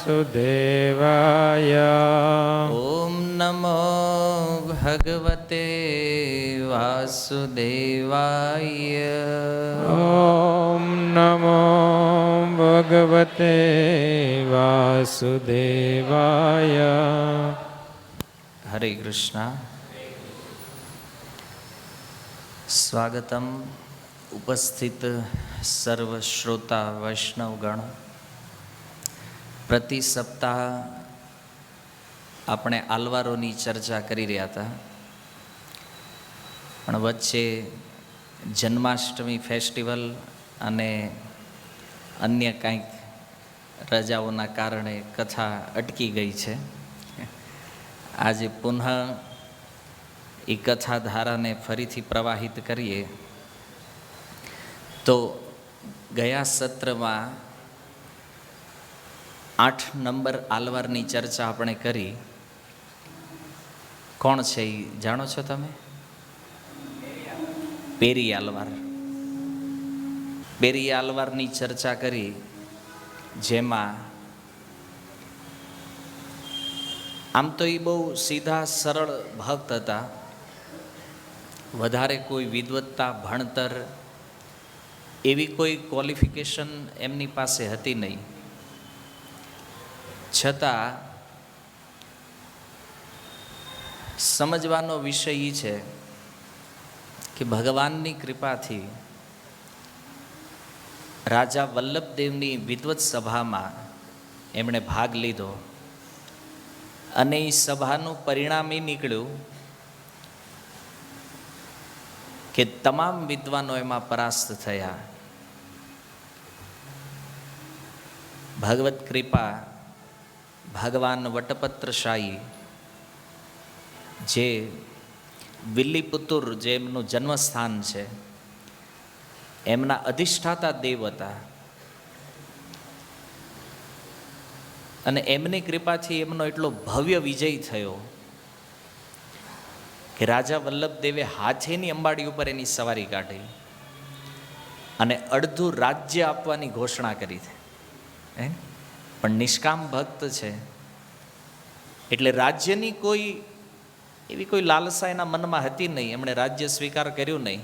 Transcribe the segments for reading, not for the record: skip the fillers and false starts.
વાસુદેવાય. ઓમ નમો ભગવતે વાસુદેવાય. ઓમ નમો ભગવતે વાસુદેવાય. હરે કૃષ્ણ. સ્વાગતમ ઉપસ્થિત સર્વ શ્રોતા વૈષ્ણવગણ. પ્રતિ સપ્તાહ આપણે આલવારોની ચર્ચા કરી રહ્યા હતા, પણ વચ્ચે જન્માષ્ટમી ફેસ્ટિવલ અને અન્ય કંઈક રજાઓના કારણે કથા અટકી ગઈ છે. આજે પુનઃ એ કથા ધારાને ફરીથી પ્રવાહિત કરીએ. તો ગયા સત્રમાં 8 નંબર આલવારની ચર્ચા આપણે કરી. કોણ છે એ જાણો છો તમે? પેરી આલવાર. પેરી આલવારની ચર્ચા કરી, જેમાં આમ તો એ બહુ સીધા સરળ ભક્ત હતા. વધારે કોઈ વિદ્વત્તા, ભણતર એવી કોઈ ક્વોલિફિકેશન એમની પાસે હતી નહીં. છતાં સમજવાનો વિષય એ છે કે ભગવાનની કૃપાથી રાજા વલ્લભદેવની વિદ્વત સભામાં એમણે ભાગ લીધો અને એ સભાનું પરિણામ એ નીકળ્યું કે તમામ વિદ્વાનો એમાં પરાસ્ત થયા. ભગવત કૃપા, ભગવાન વટપત્રશાહી, જે વિલ્લીપુતુર, જે એમનું જન્મસ્થાન છે, એમના અધિષ્ઠાતા દેવ હતા. અને એમની કૃપાથી એમનો એટલો ભવ્ય વિજય થયો કે રાજા વલ્લભદેવે હાથીની અંબાડી ઉપર એની સવારી કાઢી અને અડધું રાજ્ય આપવાની ઘોષણા કરી છે. પણ નિષ્કામ ભક્ત છે એટલે રાજ્યની કોઈ એવી કોઈ લાલસા એના મનમાં હતી નહીં. એમણે રાજ્ય સ્વીકાર કર્યું નહીં.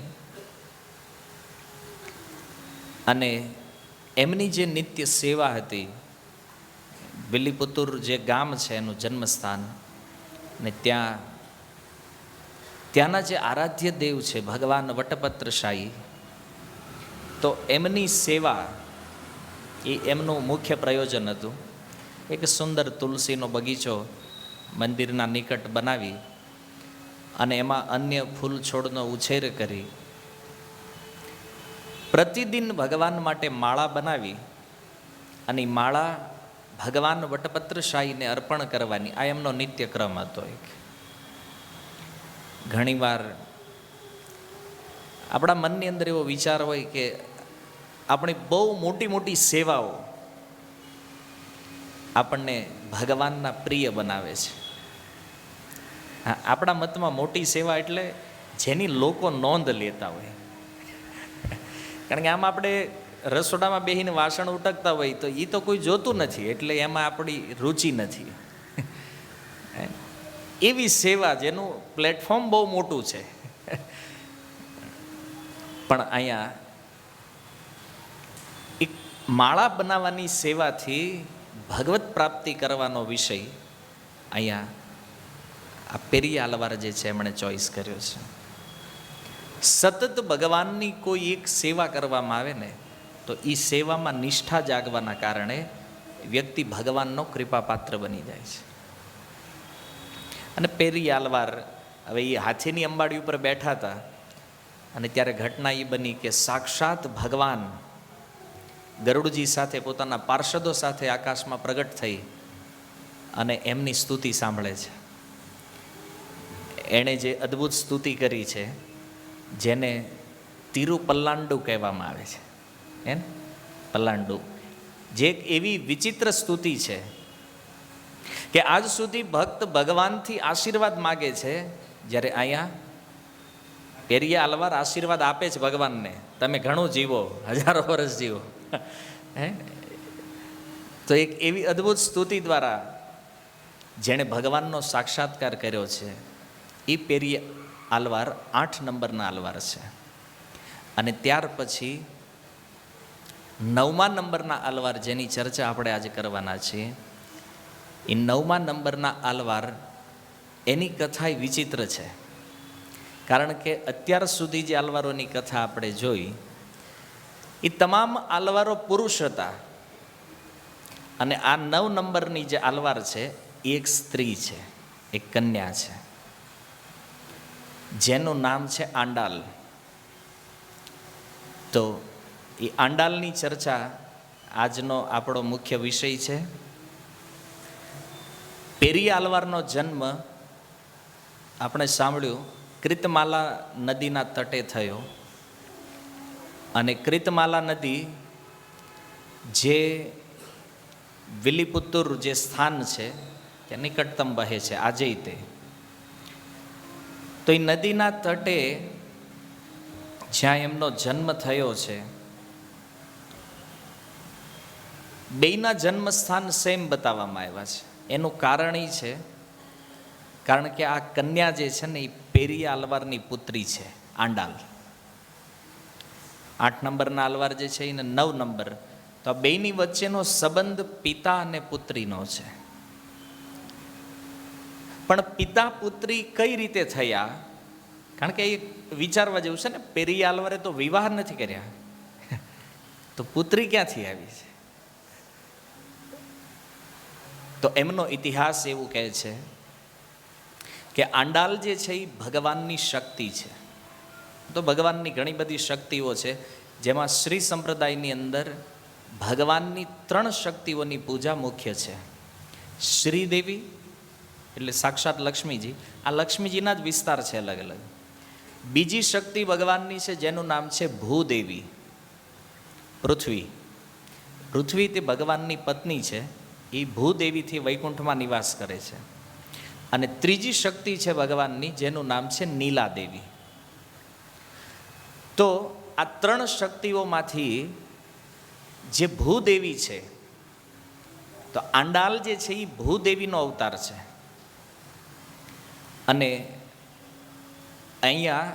અને એમની જે નિત્ય સેવા હતી, વિલ્લીપુતુર જે ગામ છે એનું જન્મસ્થાન, ને ત્યાંના જે આરાધ્ય દેવ છે ભગવાન વટપત્રશાહી, તો એમની સેવા એ એમનું મુખ્ય પ્રયોજન હતું. એક સુંદર તુલસીનો બગીચો મંદિરના નિકટ બનાવી અને એમાં અન્ય ફૂલ છોડનો ઉછેર કરી પ્રતિદિન ભગવાન માટે માળા બનાવી અને માળા ભગવાન વટપત્રશાહીને અર્પણ કરવાની, આ એમનો નિત્ય ક્રમ હતો. ઘણીવાર આપણા મનની અંદર એવો વિચાર હોય કે આપણી બહુ મોટી મોટી સેવાઓ આપણને ભગવાનના પ્રિય બનાવે છે. આપણા મતમાં મોટી સેવા એટલે જેની લોકો નોંધ લેતા હોય. કારણ કે આમ આપણે રસોડામાં બેસીને વાસણ ઉટકતા હોય તો એ તો કોઈ જોતું નથી, એટલે એમાં આપણી રુચિ નથી. એવી સેવા જેનું પ્લેટફોર્મ બહુ મોટું છે. પણ અહીંયા એક માળા બનાવવાની સેવાથી ભગવત પ્રાપ્તિ કરવાનો વિષય અહીંયા આ પેરી આલવાર જે છે એમણે ચોઈસ કર્યો છે. સતત ભગવાનની કોઈ એક સેવા કરવામાં આવે ને તો એ સેવામાં નિષ્ઠા જાગવાના કારણે વ્યક્તિ ભગવાનનો કૃપાપાત્ર બની જાય છે. અને પેરી આલવાર હવે એ હાથીની અંબાડી ઉપર બેઠા હતા અને ત્યારે ઘટના એ બની કે સાક્ષાત ભગવાન ગરુડજી સાથે પોતાના પાર્ષદો સાથે આકાશમાં પ્રગટ થઈ અને એમની સ્તુતિ સાંભળે છે. એણે જે અદ્ભુત સ્તુતિ કરી છે, જેને તિરુપલ્લાંડુ કહેવામાં આવે છે. પલ્લાંડુ, જે એક એવી વિચિત્ર સ્તુતિ છે કે આજ સુધી ભક્ત ભગવાનથી આશીર્વાદ માગે છે, જ્યારે અહીંયા પેરિયા આલવાર આશીર્વાદ આપે છે ભગવાનને, તમે ઘણું જીવો, 1000 વર્ષ જીવો. તો એક એવી અદ્ભુત સ્તુતિ દ્વારા જેણે ભગવાનનો સાક્ષાત્કાર કર્યો છે એ પેરી આલવાર 8 નંબરના આલવાર છે. અને ત્યાર પછી 9મા નંબરના આલવાર જેની ચર્ચા આપણે આજે કરવાના છીએ, એ 9મા નંબરના આલવાર એની કથા વિચિત્ર છે. કારણ કે અત્યાર સુધી જે આલવારોની કથા આપણે જોઈ એ તમામ આલવારો પુરુષ હતા, અને આ 9 નંબરની જે આલવાર છે એ એક સ્ત્રી છે, એક કન્યા છે, જેનું નામ છે આંડાલ. તો એ આંડાલની ચર્ચા આજનો આપણો મુખ્ય વિષય છે. પેરી આલવારનો જન્મ આપણે સાંભળ્યું કૃતમાલા નદીના તટે થયો, અને કૃતમાલા નદી જે વિલીપુતુર જે સ્થાન છે ત્યાં નિકટતમ વહે છે આજે તે. તો એ નદીના તટે જ્યાં એમનો જન્મ થયો છે, બેયના જન્મસ્થાન સેમ બતાવવામાં આવ્યા છે. એનું કારણ એ છે કારણ કે આ કન્યા જે છે ને એ પેરી આલવારની પુત્રી છે, આંડાલ. 8 નંબરના આલવાર જે છે એને 9 નંબર. તો આ બેયની વચ્ચેનો સંબંધ પિતા અને પુત્રીનો છે. પણ પિતા પુત્રી કઈ રીતે થયા? કારણ કે એ વિચારવા જેવું છે ને, પેરી આલવારે તો વિવાહ નથી કર્યા, તો પુત્રી ક્યાંથી આવી છે? તો એમનો ઇતિહાસ એવું કહે છે કે આંડાલ જે છે એ ભગવાનની શક્તિ છે. તો ભગવાનની ઘણી બધી શક્તિઓ છે, જેમાં શ્રી સંપ્રદાયની અંદર ભગવાનની 3 શક્તિઓની પૂજા મુખ્ય છે. શ્રીદેવી એટલે સાક્ષાત લક્ષ્મીજી, આ લક્ષ્મીજીના જ વિસ્તાર છે અલગ અલગ. બીજી શક્તિ ભગવાનની છે જેનું નામ છે ભૂદેવી, પૃથ્વી. પૃથ્વી તે ભગવાનની પત્ની છે, એ ભૂદેવીથી વૈકુંઠમાં નિવાસ કરે છે. અને ત્રીજી શક્તિ છે ભગવાનની જેનું નામ છે નીલાદેવી. તો આ 3 શક્તિઓમાંથી જે ભૂદેવી છે, તો આંડાલ જે છે એ ભૂદેવીનો અવતાર છે. અને અહીંયા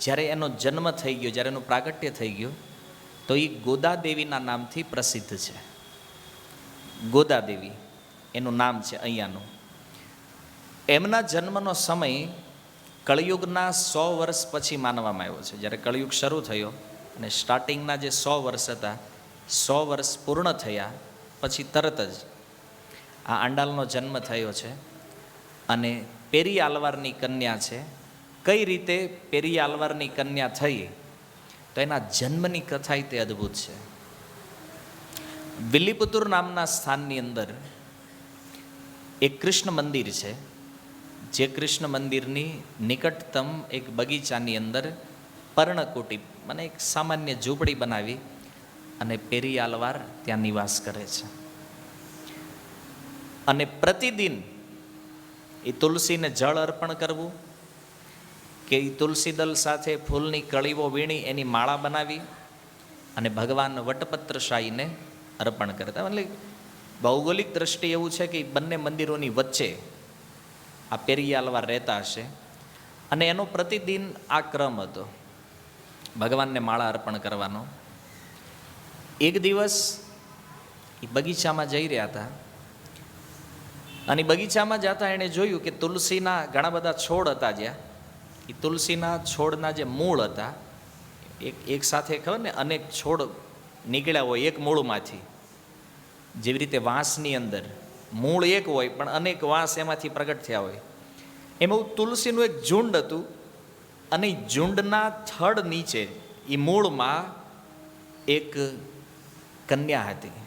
જ્યારે એનો જન્મ થઈ ગયો, જ્યારે એનું પ્રાગટ્ય થઈ ગયું, તો એ ગોદાદેવીના નામથી પ્રસિદ્ધ છે. ગોદાદેવી એનું નામ છે અહીંયાનું. એમના જન્મનો સમય કળિયુગના 100 વર્ષ પછી માનવામાં આવ્યો છે. જ્યારે કળિયુગ શરૂ થયો અને સ્ટાર્ટિંગના જે 100 વર્ષ હતા, 100 વર્ષ પૂર્ણ થયા પછી તરત જ આ આંડાલનો જન્મ થયો છે. અને પેરી આલવારની કન્યા છે. કઈ રીતે પેરી આલવારની કન્યા થઈ? તો એના જન્મની કથા તે અદ્ભુત છે. વિલીપુતુર નામના સ્થાનની અંદર એક કૃષ્ણ મંદિર છે, જે કૃષ્ણ મંદિરની નિકટતમ એક બગીચાની અંદર પર્ણકુટી મને એક સામાન્ય ઝૂંપડી બનાવી અને પેરી આલવાર ત્યાં નિવાસ કરે છે. અને પ્રતિદિન એ તુલસીને જળ અર્પણ કરવું, કે એ તુલસી દલ સાથે ફૂલની કળીઓ વીણી એની માળા બનાવી અને ભગવાન વટપત્રશાહીને અર્પણ કરતા. એટલે ભૌગોલિક દ્રષ્ટિએ એવું છે કે બંને મંદિરોની વચ્ચે આ પેરી આલવાર રહેતા હશે. અને એનો પ્રતિદિન આ ક્રમ હતો ભગવાનને માળા અર્પણ કરવાનો. એક દિવસ એ બગીચામાં જઈ રહ્યા હતા, અને બગીચામાં જતા એણે જોયું કે તુલસીના ઘણા બધા છોડ હતા. જ્યાં એ તુલસીના છોડના જે મૂળ હતા, એક સાથે ખબર ને અનેક છોડ નીકળ્યા હોય એક મૂળમાંથી. જેવી રીતે વાંસની અંદર મૂળ એક હોય પણ અનેક વાંસ એમાંથી પ્રગટ થયા હોય, એમાં તુલસીનું એક ઝુંડ હતું. અને ઝુંડના થડ નીચે એ મૂળમાં એક કન્યા હતી.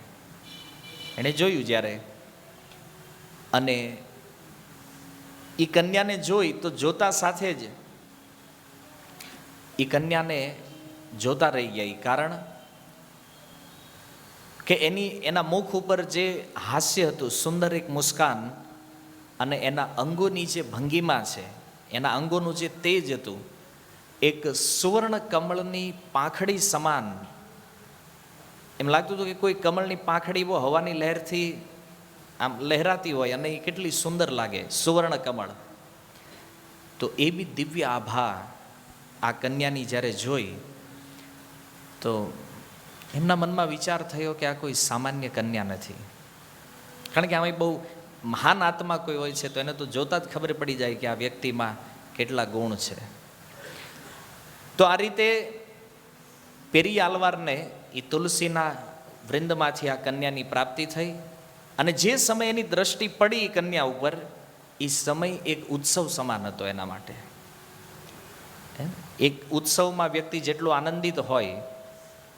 એણે જોયું જ્યારે, અને એ કન્યાને જોઈ તો જોતા સાથે જ એ કન્યાને જોતા રહી ગયા. કારણ કે એના મુખ ઉપર જે હાસ્ય હતું, સુંદર એક મુસ્કાન, અને એના અંગોની જે ભંગીમા છે, એના અંગોનું જે તેજ હતું, એક સુવર્ણ કમળની પાંખડી સમાન એમ લાગતું હતું કે કોઈ કમળની પાંખડી બહુ હવાની લહેરથી આમ લહેરાતી હોય અને એ કેટલી સુંદર લાગે, સુવર્ણ કમળ. તો એ બી દિવ્ય આભા આ કન્યાની જ્યારે જોઈ તો એમના મનમાં વિચાર થયો કે આ કોઈ સામાન્ય કન્યા નથી. કારણ કે આમાં બહુ મહાન આત્મા કોઈ હોય છે તો એને તો જોતા જ ખબર પડી જાય કે આ વ્યક્તિમાં કેટલા ગુણ છે. તો આ રીતે પેરી આલવારને એ તુલસીના વૃંદમાંથી આ કન્યાની પ્રાપ્તિ થઈ. અને જે સમય એની દ્રષ્ટિ પડી એ કન્યા ઉપર, એ સમય એક ઉત્સવ સમાન હતો એના માટે. એક ઉત્સવમાં વ્યક્તિ જેટલો આનંદિત હોય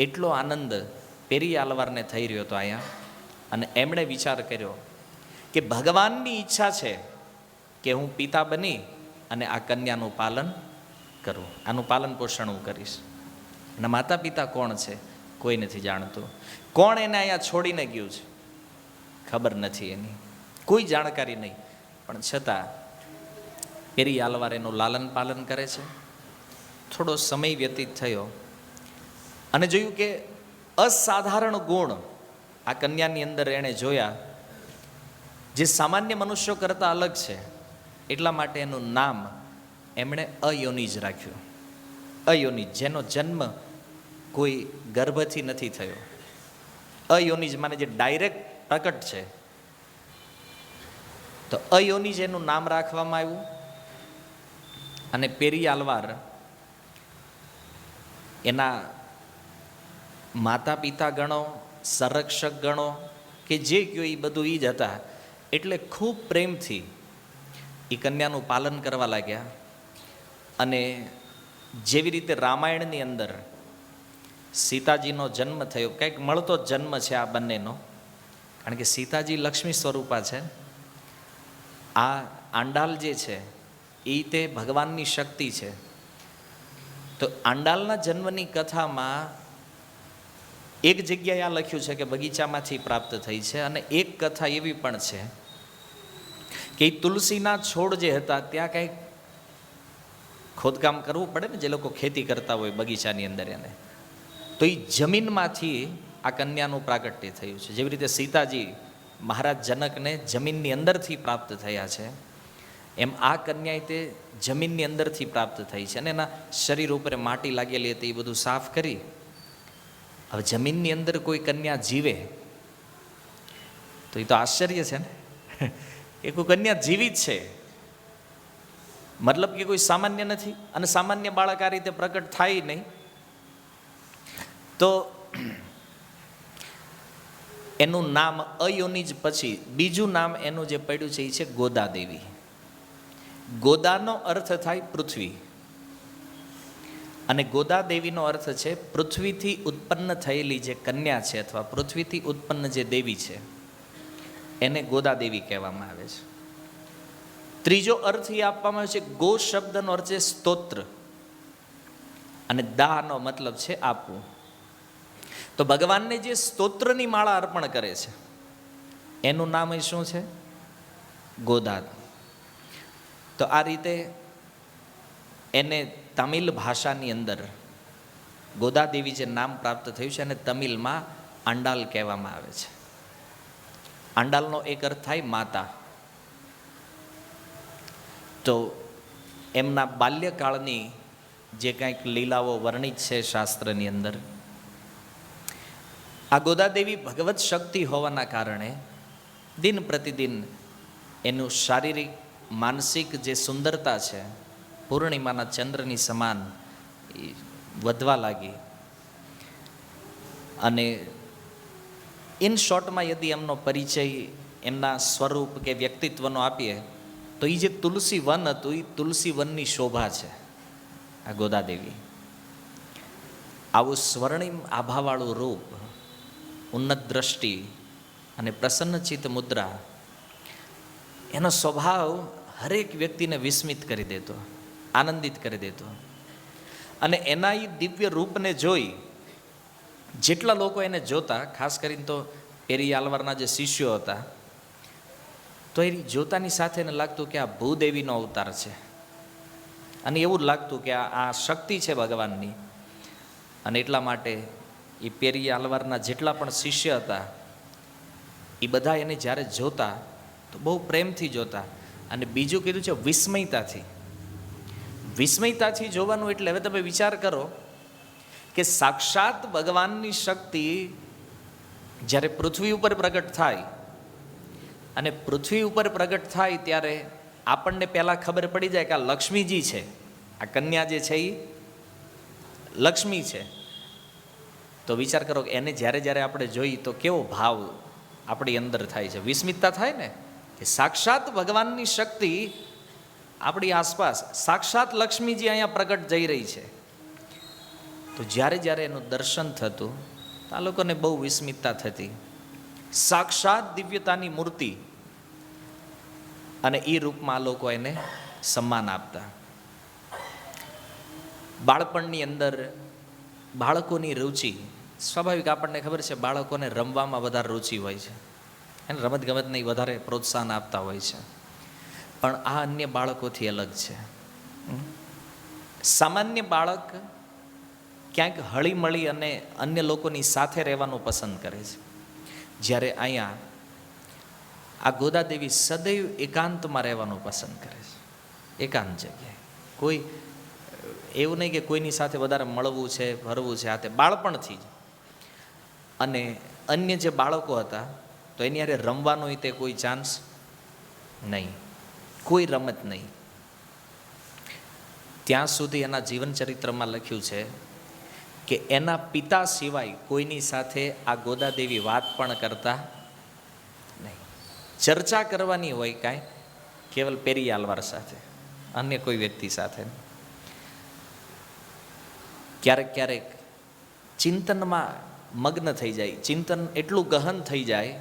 એટલો આનંદ પેરી આલવારને થઈ રહ્યો હતો અહીંયા. અને એમણે વિચાર કર્યો કે ભગવાનની ઈચ્છા છે કે હું પિતા બની અને આ કન્યાનું પાલન કરું, આનું પાલન પોષણ હું કરીશ. અને માતા પિતા કોણ છે કોઈ નથી જાણતું. કોણ એને અહીંયા છોડીને ગયું છે ખબર નથી, એની કોઈ જાણકારી નહીં. પણ છતાં પેરી આલવાર એનું લાલન પાલન કરે છે. થોડો સમય વ્યતીત થયો અને જોયું કે અસાધારણ ગુણ આ કન્યાની અંદર એણે જોયા જે સામાન્ય મનુષ્યો કરતાં અલગ છે. એટલા માટે એનું નામ એમણે અયોનિજ રાખ્યું. અયોનિજ, જેનો જન્મ કોઈ ગર્ભથી નથી થયો. અયોનિજ માને જે ડાયરેક્ટ પ્રકટ છે. તો અયોનિજ એનું નામ રાખવામાં આવ્યું. અને પેરી આલવાર એના માતા પિતા ગણો, સંરક્ષક ગણો કે જે કયો એ બધું એ જ હતા. એટલે ખૂબ પ્રેમથી એ કન્યાનું પાલન કરવા લાગ્યા. અને જેવી રીતે રામાયણની અંદર સીતાજીનો જન્મ થયો, કંઈક મળતો જન્મ છે આ બંનેનો. કારણ કે સીતાજી લક્ષ્મી સ્વરૂપા છે, આ આંડાલ જે છે એ તે ભગવાનની શક્તિ છે. તો આંડાલના જન્મની કથામાં એક જગ્યાએ આ લખ્યું છે કે બગીચામાંથી પ્રાપ્ત થઈ છે. અને એક કથા એવી પણ છે કે તુલસીના છોડ જે હતા ત્યાં કંઈક ખોદકામ કરવું પડે ને, જે લોકો ખેતી કરતા હોય બગીચાની અંદર એને, તો એ જમીનમાંથી આ કન્યાનું પ્રાગટ્ય થયું છે. જેવી રીતે સીતાજી મહારાજ જનકને જમીનની અંદરથી પ્રાપ્ત થયા છે, એમ આ કન્યાએ તે જમીનની અંદરથી પ્રાપ્ત થઈ છે. અને એના શરીર ઉપર માટી લાગેલી હતી એ બધું સાફ કરી. હવે જમીનની અંદર કોઈ કન્યા જીવે તો એ તો આશ્ચર્ય છે ને, એ કોઈ કન્યા જીવિત છે, મતલબ કે કોઈ સામાન્ય નથી. અને સામાન્ય બાળક આ રીતે પ્રકટ થાય નહીં. તો એનું નામ અયોનિજ પછી બીજું નામ એનું જે પડ્યું છે એ છે ગોદાદેવી. ગોદાનો અર્થ થાય પૃથ્વી, અને ગોદાદેવીનો અર્થ છે પૃથ્વીથી ઉત્પન્ન થયેલી જે કન્યા છે અથવા પૃથ્વીથી ઉત્પન્ન જે દેવી છે એને ગોદાદેવી કહેવામાં આવે છે. ત્રીજો અર્થ એ આપવામાં આવે છે, ગો શબ્દનો અર્થ છે સ્તોત્ર, અને દાનો મતલબ છે આપવું. તો ભગવાનને જે સ્તોત્રની માળા અર્પણ કરે છે એનું નામ એ શું છે? ગોદા. તો આ રીતે એને તમિલ ભાષાની અંદર ગોદાદેવી જે નામ પ્રાપ્ત થયું છે અને તમિલમાં આંડાલ કહેવામાં આવે છે. આંડાલનો એક અર્થ થાય માતા. તો એમના બાલ્યકાળની જે કંઈક લીલાઓ વર્ણિત છે શાસ્ત્રની અંદર, આ ગોદાદેવી ભગવત શક્તિ હોવાના કારણે દિન પ્રતિદિન એનું શારીરિક માનસિક જે સુંદરતા છે પૂર્ણિમાના ચંદ્રની સમાન વધવા લાગી. અને ઇન શોર્ટમાં યદિ એમનો પરિચય એમના સ્વરૂપ કે વ્યક્તિત્વનો આપીએ તો એ જે તુલસી વન હતું એ તુલસી વનની શોભા છે આ ગોદાદેવી. આવું સ્વર્ણિમ આભાવાળું રૂપ, ઉન્નત દ્રષ્ટિ અને પ્રસન્નચિત્ત મુદ્રા, એનો સ્વભાવ હરેક વ્યક્તિને વિસ્મિત કરી દેતો, આનંદિત કરી દેતો. અને એના એ દિવ્ય રૂપને જોઈ જેટલા લોકો એને જોતા, ખાસ કરીને તો પેરી આલવારના જે શિષ્યો હતા, તો એ જોતાની સાથે એને લાગતું કે આ ભૂદેવીનો અવતાર છે. અને એવું જ લાગતું કે આ શક્તિ છે ભગવાનની. અને એટલા માટે એ પેરી આલવારના જેટલા પણ શિષ્ય હતા એ બધા એને જ્યારે જોતા તો બહુ પ્રેમથી જોતા, અને બીજું કીધું છે વિસ્મયતાથી. વિસ્મયતાથી જોવાનું એટલે હવે તમે વિચાર કરો કે સાક્ષાત ભગવાનની શક્તિ જ્યારે પૃથ્વી ઉપર પ્રગટ થાય, અને પૃથ્વી ઉપર પ્રગટ થાય ત્યારે આપણને પહેલાં ખબર પડી જાય કે આ લક્ષ્મીજી છે, આ કન્યા જે છે એ લક્ષ્મી છે. તો વિચાર કરો કે એને જ્યારે જ્યારે આપણે જોઈએ તો કેવો ભાવ આપણી અંદર થાય છે, વિસ્મિતતા થાય ને, કે સાક્ષાત ભગવાનની શક્તિ આપણી આસપાસ, સાક્ષાત લક્ષ્મીજી અહીંયા પ્રગટ જઈ રહી છે. તો જ્યારે જ્યારે એનું દર્શન થતું આ લોકોને બહુ વિસ્મિતતા થતી. સાક્ષાત દિવ્યતાની મૂર્તિ, અને એ રૂપમાં આ લોકો એને સન્માન આપતા. બાળપણની અંદર બાળકોની રુચિ સ્વાભાવિક, આપણને ખબર છે બાળકોને રમવામાં વધારે રુચિ હોય છે, એને રમતગમતને વધારે પ્રોત્સાહન આપતા હોય છે. પણ આ અન્ય બાળકોથી અલગ છે. સામાન્ય બાળક ક્યાંક હળીમળી અને અન્ય લોકોની સાથે રહેવાનું પસંદ કરે છે, જ્યારે અહીંયા આ ગોદાદેવી સદૈવ એકાંતમાં રહેવાનું પસંદ કરે છે. એકાંત જગ્યાએ, કોઈ એવું નહીં કે કોઈની સાથે વધારે મળવું છે, ફરવું છે, આ તે બાળપણથી જ. અને અન્ય જે બાળકો હતા તો એની હારે રમવાનો તે કોઈ ચાન્સ નહીં, કોઈ રમત નહીં. ત્યાં સુધી એના જીવન ચરિત્રમાં લખ્યું છે કે એના પિતા સિવાય કોઈની સાથે આ ગોદાદેવી વાત પણ કરતા નહીં. ચર્ચા કરવાની હોય કાંઈ કેવલ પેરી આલવાર સાથે, અન્ય કોઈ વ્યક્તિ સાથે. ક્યારેક ક્યારેક ચિંતનમાં મગ્ન થઈ જાય, ચિંતન એટલું ગહન થઈ જાય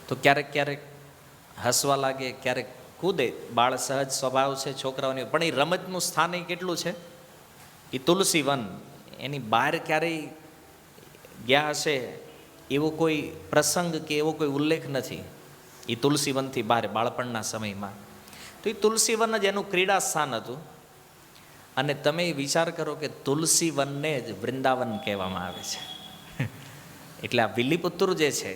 તો ક્યારેક ક્યારેક હસવા લાગે, ક્યારેક કૂદે. બાળ સહજ સ્વભાવ છે છોકરાઓની, પણ એ રમતનું સ્થાન એ કેટલું છે, એ તુલસી વન, એની બહાર ક્યારેય ગયા હશે એવો કોઈ પ્રસંગ કે એવો કોઈ ઉલ્લેખ નથી એ તુલસી વનથી બહાર બાળપણના સમયમાં. તો એ તુલસી વન જ એનું ક્રીડા સ્થાન હતું. અને તમે વિચાર કરો કે તુલસી વનને જ વૃંદાવન કહેવામાં આવે છે. એટલે આ વિલીપુત્ર જે છે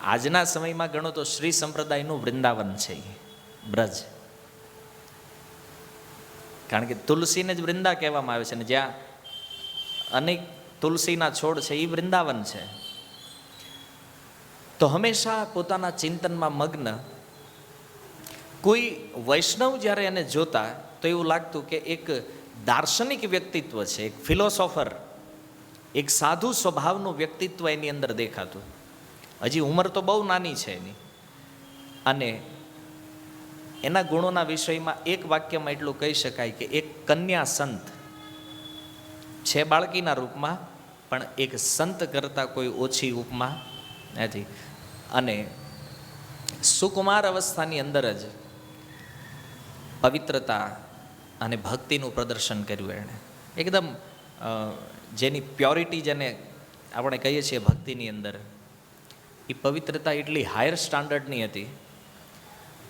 આજના સમયમાં ગણો તો શ્રી સંપ્રદાયનું વૃંદાવન છે બ્રજ. કારણ કે તુલસીને જ વૃંદા કહેવામાં આવે છે, અને જ્યાં અનેક તુલસીના છોડ છે એ વૃંદાવન છે. તો હંમેશા પોતાના ચિંતનમાં મગ્ન કોઈ વૈષ્ણવ જ્યારે એને જોતા તો એવું લાગતું કે એક દાર્શનિક વ્યક્તિત્વ છે, એક ફિલોસોફર, એક સાધુ સ્વભાવનું વ્યક્તિત્વ એની અંદર દેખાતું. હજી ઉંમર તો બહુ નાની છે એની. અને એના ગુણોના વિષયમાં એક વાક્યમાં એટલું કહી શકાય કે એક કન્યા સંત છે, બાળકીના રૂપમાં, પણ એક સંત કરતાં કોઈ ઓછી ઉપમા નથી. અને સુકુમાર અવસ્થાની અંદર જ પવિત્રતા અને ભક્તિનું પ્રદર્શન કર્યું એણે. એકદમ જેની પ્યોરિટી જેને આપણે કહીએ છીએ ભક્તિની અંદર, એ પવિત્રતા એટલી હાયર સ્ટાન્ડર્ડની હતી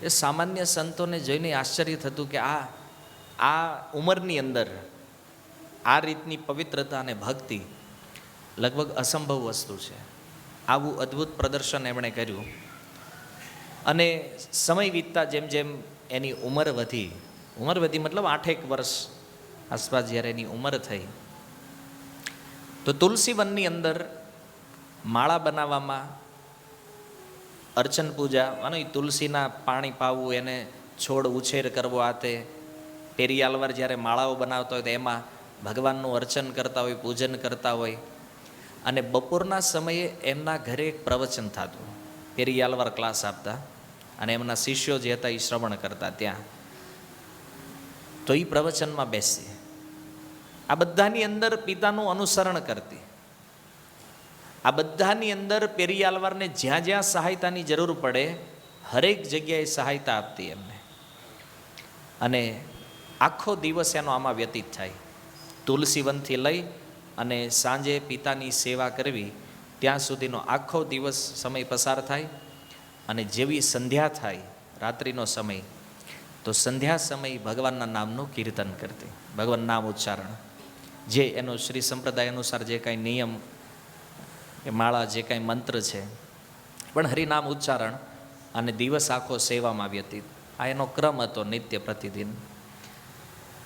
એ સામાન્ય સંતોને જોઈને આશ્ચર્ય થતું કે આ ઉંમરની અંદર આ રીતની પવિત્રતા અને ભક્તિ લગભગ અસંભવ વસ્તુ છે. આવું અદ્ભુત પ્રદર્શન એમણે કર્યું. અને સમય વીતતા જેમ જેમ એની ઉંમર વધી મતલબ 8 વર્ષ આસપાસ જ્યારે એની ઉંમર થઈ તો તુલસી વનની અંદર માળા બનાવવામાં, અર્ચન પૂજા અને તુલસીના પાણી પાવું, એને છોડ ઉછેર કરવો, આ તે પેરી આલવાર જ્યારે માળાઓ બનાવતા હોય તો એમાં ભગવાનનું અર્ચન કરતા હોય, પૂજન કરતા હોય. અને બપોરના સમયે એમના ઘરે એક પ્રવચન થતું, પેરી આલવાર ક્લાસ આપતા, અને એમના શિષ્યો જે હતા એ શ્રવણ કરતા ત્યાં. તો એ પ્રવચનમાં બેસી આ બધાની અંદર પિતાનું અનુસરણ કરતી, આ બધાની અંદર પેરી આલવારને જ્યાં જ્યાં સહાયતાની જરૂર પડે હરેક જગ્યાએ સહાયતા આપતી એમને. અને આખો દિવસ એનો આમાં વ્યતીત થાય. તુલસીવનથી લઈ અને સાંજે પિતાની સેવા કરવી ત્યાં સુધીનો આખો દિવસ સમય પસાર થાય. અને જેવી સંધ્યા થાય, રાત્રિનો સમય, તો સંધ્યા સમય ભગવાનના નામનું કીર્તન કરતી, ભગવાન નામ ઉચ્ચારણ. જે એનો શ્રી સંપ્રદાય અનુસાર જે કાંઈ નિયમ કે માળા જે કાંઈ મંત્ર છે, પણ હરિનામ ઉચ્ચારણ અને દિવસ આખો સેવામાં વ્યતીત, આ એનો ક્રમ હતો નિત્ય પ્રતિદિન.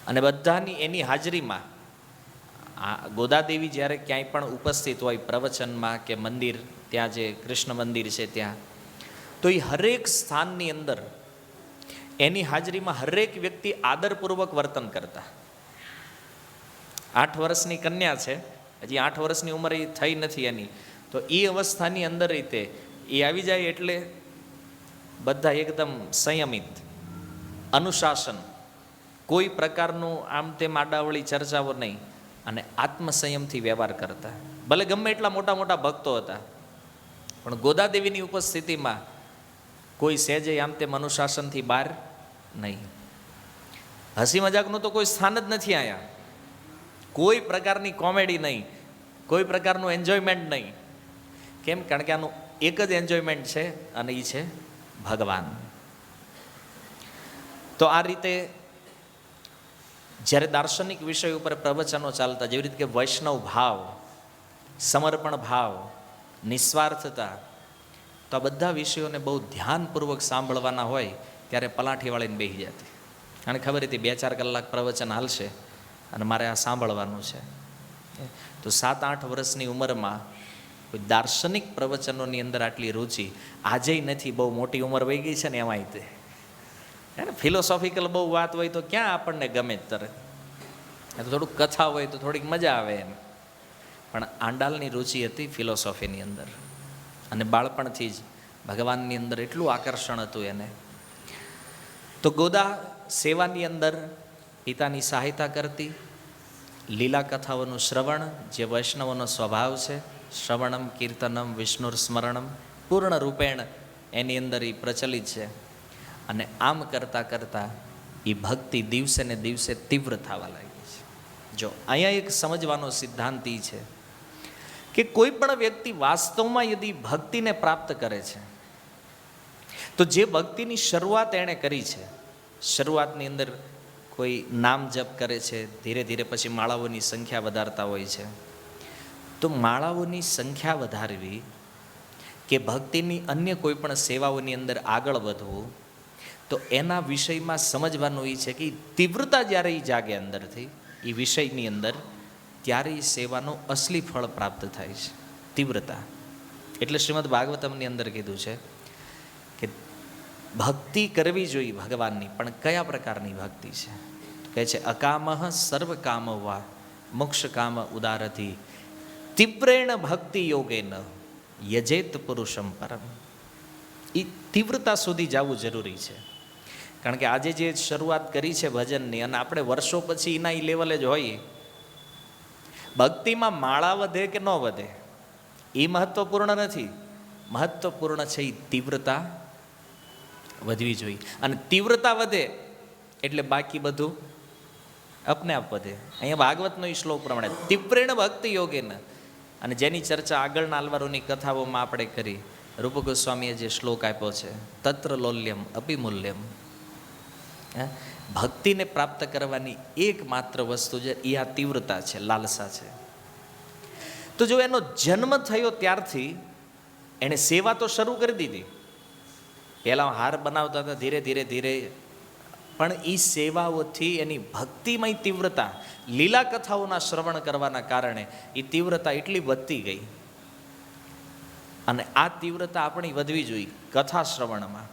અને બધાની એની હાજરીમાં આ ગોદાદેવી જ્યારે ક્યાંય પણ ઉપસ્થિત હોય પ્રવચનમાં કે મંદિર, ત્યાં જે કૃષ્ણ મંદિર છે ત્યાં, તો એ હરેક સ્થાનની અંદર એની હાજરીમાં હરેક વ્યક્તિ આદરપૂર્વક વર્તન કરતા. 8 વર્ષની કન્યા છે, હજી 8 વર્ષની ઉંમર એ થઈ નથી એની, તો એ અવસ્થાની અંદર રીતે એ આવી જાય એટલે બધા એકદમ સંયમિત, અનુશાસન, કોઈ પ્રકારનું આમ તેમ આડાવળી ચર્ચાઓ નહીં, અને આત્મસંયમથી વ્યવહાર કરતા. ભલે ગમે એટલા મોટા મોટા ભક્તો હતા, પણ ગોદાદેવીની ઉપસ્થિતિમાં કોઈ સહેજે આમ તેમ અનુશાસનથી બહાર નહીં. હસી મજાકનું તો કોઈ સ્થાન જ નથી અહીંયા. કોઈ પ્રકારની કોમેડી નહીં, કોઈ પ્રકારનું એન્જોયમેન્ટ નહીં. કેમ? કારણ કે આનું એક જ એન્જોયમેન્ટ છે, અને એ છે ભગવાન. તો આ રીતે જ્યારે દાર્શનિક વિષય ઉપર પ્રવચનો ચાલતા, જેવી રીતે કે વૈષ્ણવ ભાવ, સમર્પણ ભાવ, નિસ્વાર્થતા, તો આ બધા વિષયોને બહુ ધ્યાનપૂર્વક સાંભળવાના હોય ત્યારે પલાઠી વાળીને બેસી જતી. અને ખબર હતી 2-4 કલાક પ્રવચન હાલશે અને મારે આ સાંભળવાનું છે. તો 7-8 વર્ષની ઉંમરમાં કોઈ દાર્શનિક પ્રવચનોની અંદર આટલી રુચિ આજેય નથી. બહુ મોટી ઉંમર વહી ગઈ છે ને એમાંય તે ફિલોસોફિકલ બહુ વાત હોય તો ક્યાં આપણને ગમે જ તરત. તો થોડુંક કથા હોય તો થોડીક મજા આવે એમ. પણ આંડાલની રુચિ હતી ફિલોસોફીની અંદર, અને બાળપણથી જ ભગવાનની અંદર એટલું આકર્ષણ હતું એને. તો ગોદા સેવાની અંદર પિતાની સહાયતા કરતી, લીલા કથાઓનું શ્રવણ, જે વૈષ્ણવોનો સ્વભાવ છે, શ્રવણમ કીર્તનમ વિષ્ણુર સ્મરણમ પૂર્ણ રૂપેણ એની અંદર એ પ્રચલિત છે. અને આમ કરતાં કરતાં એ ભક્તિ દિવસે ને દિવસે તીવ્ર થવા લાગી છે. જો અહીંયા એક સમજવાનો સિદ્ધાંત એ છે કે કોઈ પણ વ્યક્તિ વાસ્તવમાં યદી ભક્તિને પ્રાપ્ત કરે છે, તો જે ભક્તિની શરૂઆત એણે કરી છે, શરૂઆતની અંદર કોઈ નામ જપ કરે છે, ધીરે ધીરે પછી માળાઓની સંખ્યા વધારતા હોય છે. તો માળાઓની સંખ્યા વધારવી કે ભક્તિની અન્ય કોઈ પણ સેવાઓની અંદર આગળ વધવું, તો એના વિષયમાં સમજવાનું એ છે કે તીવ્રતા જ્યારે એ જાગે અંદરથી એ વિષયની અંદર, ત્યારે એ સેવાનું અસલી ફળ પ્રાપ્ત થાય છે, તીવ્રતા. એટલે શ્રીમદ ભાગવતમની અંદર કીધું છે કે ભક્તિ કરવી જોઈએ ભગવાનની, પણ કયા પ્રકારની ભક્તિ છે? કહે છે અકામઃ સર્વ કામવા મોક્ષ કામ ઉદારથી તીવ્રેણ ભક્તિ યોગેન યજેત પુરુષમ પરમ. એ તીવ્રતા સુધી જવું જરૂરી છે. કારણ કે આજે જે શરૂઆત કરી છે ભજનની, અને આપણે વર્ષો પછી એના એ લેવલે જ હોઈએ. ભક્તિમાં માળા વધે કે ન વધે એ મહત્વપૂર્ણ નથી. મહત્વપૂર્ણ છે એ તીવ્રતા વધવી જોઈએ. અને તીવ્રતા વધે એટલે બાકી બધું અપને આપ વધે. અહીંયા ભાગવતનો એ શ્લોક પ્રમાણે તીવ્રેણ ભક્તિ યોગેન, અને જેની ચર્ચા આગળના આલવારોની કથાઓમાં આપણે કરી. રૂપ ગોસ્વામીએ જે શ્લોક આપ્યો છે, તત્ર લોલ્યમ અપિમૂલ્યમ. ભક્તિને પ્રાપ્ત કરવાની એકમાત્ર વસ્તુ છે એ આ તીવ્રતા છે, લાલસા છે. તો જો એનો જન્મ થયો ત્યારથી એણે સેવા તો શરૂ કરી દીધી. પહેલાં હાર બનાવતા હતા, ધીરે ધીરે ધીરે, પણ એ સેવાઓથી એની ભક્તિમય તીવ્રતા, લીલા કથાઓના શ્રવણ કરવાના કારણે એ તીવ્રતા એટલી વધતી ગઈ. અને આ તીવ્રતા આપણી વધવી જોઈએ કથા શ્રવણમાં.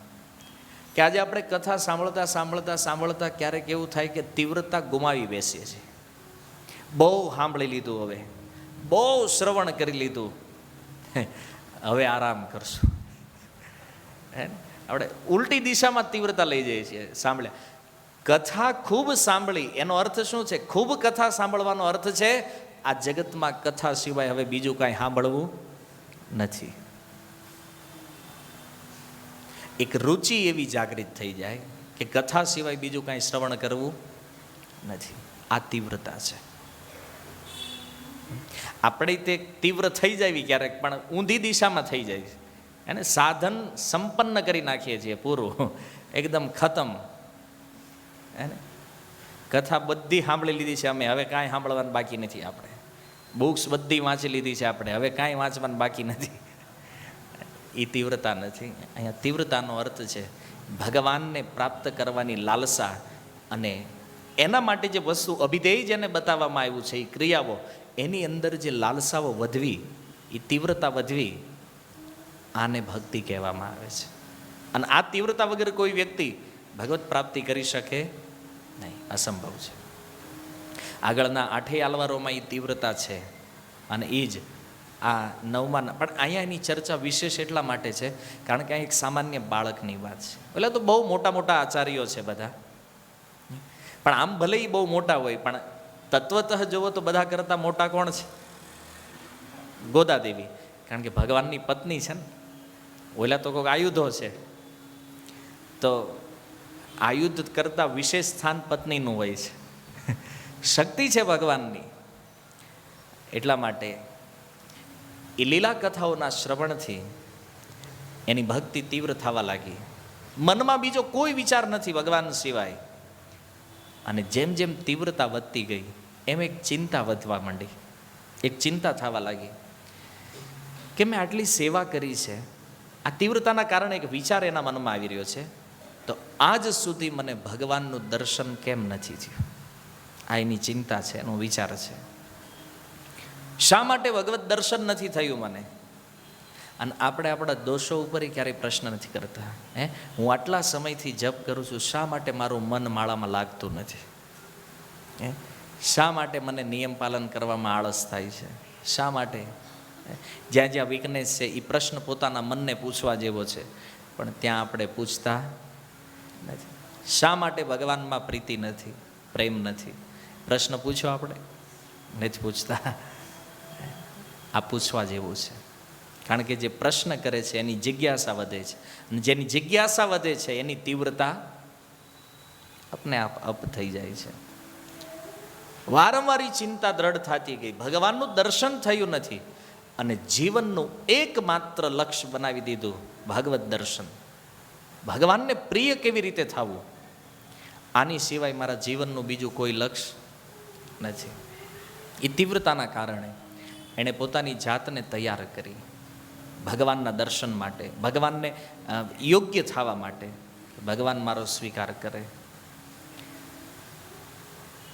કે આજે આપણે કથા સાંભળતા સાંભળતા સાંભળતા ક્યારેક એવું થાય કે તીવ્રતા ગુમાવી બેસીએ છીએ. બહુ સાંભળી લીધું, હવે બહુ શ્રવણ કરી લીધું, હવે આરામ કરશું. આપણે ઉલટી દિશામાં તીવ્રતા લઈ જઈએ છીએ. સાંભળ્યા કથા ખૂબ સાંભળી, એનો અર્થ શું છે? ખૂબ કથા સાંભળવાનો અર્થ છે આ જગતમાં કથા સિવાય હવે બીજું કાંઈ સાંભળવું નથી. એક રુચિ એવી જાગૃત થઈ જાય કે કથા સિવાય બીજું કાંઈ શ્રવણ કરવું નથી. આ તીવ્રતા છે. આપણે તે તીવ્ર થઈ જાય ક્યારેક, પણ ઊંધી દિશામાં થઈ જાય. એને સાધન સંપન્ન કરી નાખીએ છીએ પૂરું, એકદમ ખતમ. કથા બધી સાંભળી લીધી છે અમે, હવે કાંઈ સાંભળવાનું બાકી નથી આપણે. બુક્સ બધી વાંચી લીધી છે આપણે, હવે કાંઈ વાંચવાનું બાકી નથી. એ તીવ્રતા નથી. અહીંયા તીવ્રતાનો અર્થ છે ભગવાનને પ્રાપ્ત કરવાની લાલસા, અને એના માટે જે વસ્તુ અભિધેય જેને બતાવવામાં આવ્યું છે, એ ક્રિયાઓ, એની અંદર જે લાલસાઓ વધવી, એ તીવ્રતા વધવી, આને ભક્તિ કહેવામાં આવે છે. અને આ તીવ્રતા વગર કોઈ વ્યક્તિ ભગવત પ્રાપ્તિ કરી શકે નહીં, અસંભવ છે. આગળના 8 આલવારોમાં એ તીવ્રતા છે, અને એ જ આ 9માં. પણ અહીંયા એની ચર્ચા વિશેષ એટલા માટે છે કારણ કે આ એક સામાન્ય બાળકની વાત છે. એટલે તો બહુ મોટા મોટા આચાર્યો છે બધા, પણ આમ ભલે એ બહુ મોટા હોય, પણ તત્વતઃ જુઓ તો બધા કરતાં મોટા કોણ છે? ગોદાદેવી, કારણ કે ભગવાનની પત્ની છે ને. ઓલા તો કોઈક આયુધો છે, તો આયુધ કરતાં વિશેષ સ્થાન પત્નીનું હોય છે. શક્તિ છે ભગવાનની. એટલા માટે એ લીલા કથાઓના શ્રવણથી એની ભક્તિ તીવ્ર થવા લાગી. મનમાં બીજો કોઈ વિચાર નથી ભગવાન સિવાય. અને જેમ જેમ તીવ્રતા વધતી ગઈ એમ એક ચિંતા વધવા માંડી, એક ચિંતા થવા લાગી કે મેં આટલી સેવા કરી છે. આ તીવ્રતાના કારણે એક વિચાર એના મનમાં આવી રહ્યો છે, તો આજ સુધી મને ભગવાનનું દર્શન કેમ નથી થયું? આ એની ચિંતા છે, એનો વિચાર છે. શા માટે ભગવત દર્શન નથી થયું મને? અને આપણે આપણા દોષો ઉપર ક્યારેય પ્રશ્ન નથી કરતા. હું આટલા સમયથી જપ કરું છું, શા માટે મારું મન માળામાં લાગતું નથી? શા માટે મને નિયમ પાલન કરવામાં આળસ થાય છે? શા માટે? જ્યાં જ્યાં વીકનેસ છે એ પ્રશ્ન પોતાના મનને પૂછવા જેવો છે, પણ ત્યાં આપણે પૂછતા નથી. શા માટે ભગવાનમાં પ્રીતિ નથી, પ્રેમ નથી? પ્રશ્ન પૂછો આપણે? નથી પૂછતા. આ પૂછવા જેવું છે, કારણ કે જે પ્રશ્ન કરે છે એની જિજ્ઞાસા વધે છે, અને જેની જિજ્ઞાસા વધે છે એની તીવ્રતા આપને આપ અપ થઈ જાય છે. વારંવાર ચિંતા દ્રઢ થતી ગઈ, ભગવાનનું દર્શન થયું નથી, અને જીવનનું એકમાત્ર લક્ષ્ય બનાવી દીધું ભાગવત દર્શન. ભગવાનને પ્રિય કેવી રીતે થવું, આની સિવાય મારા જીવનનું બીજું કોઈ લક્ષ્ય નથી. એ તીવ્રતાના કારણે એણે પોતાની જાતને તૈયાર કરી ભગવાનના દર્શન માટે, ભગવાનને યોગ્ય થવા માટે, ભગવાન મારો સ્વીકાર કરે.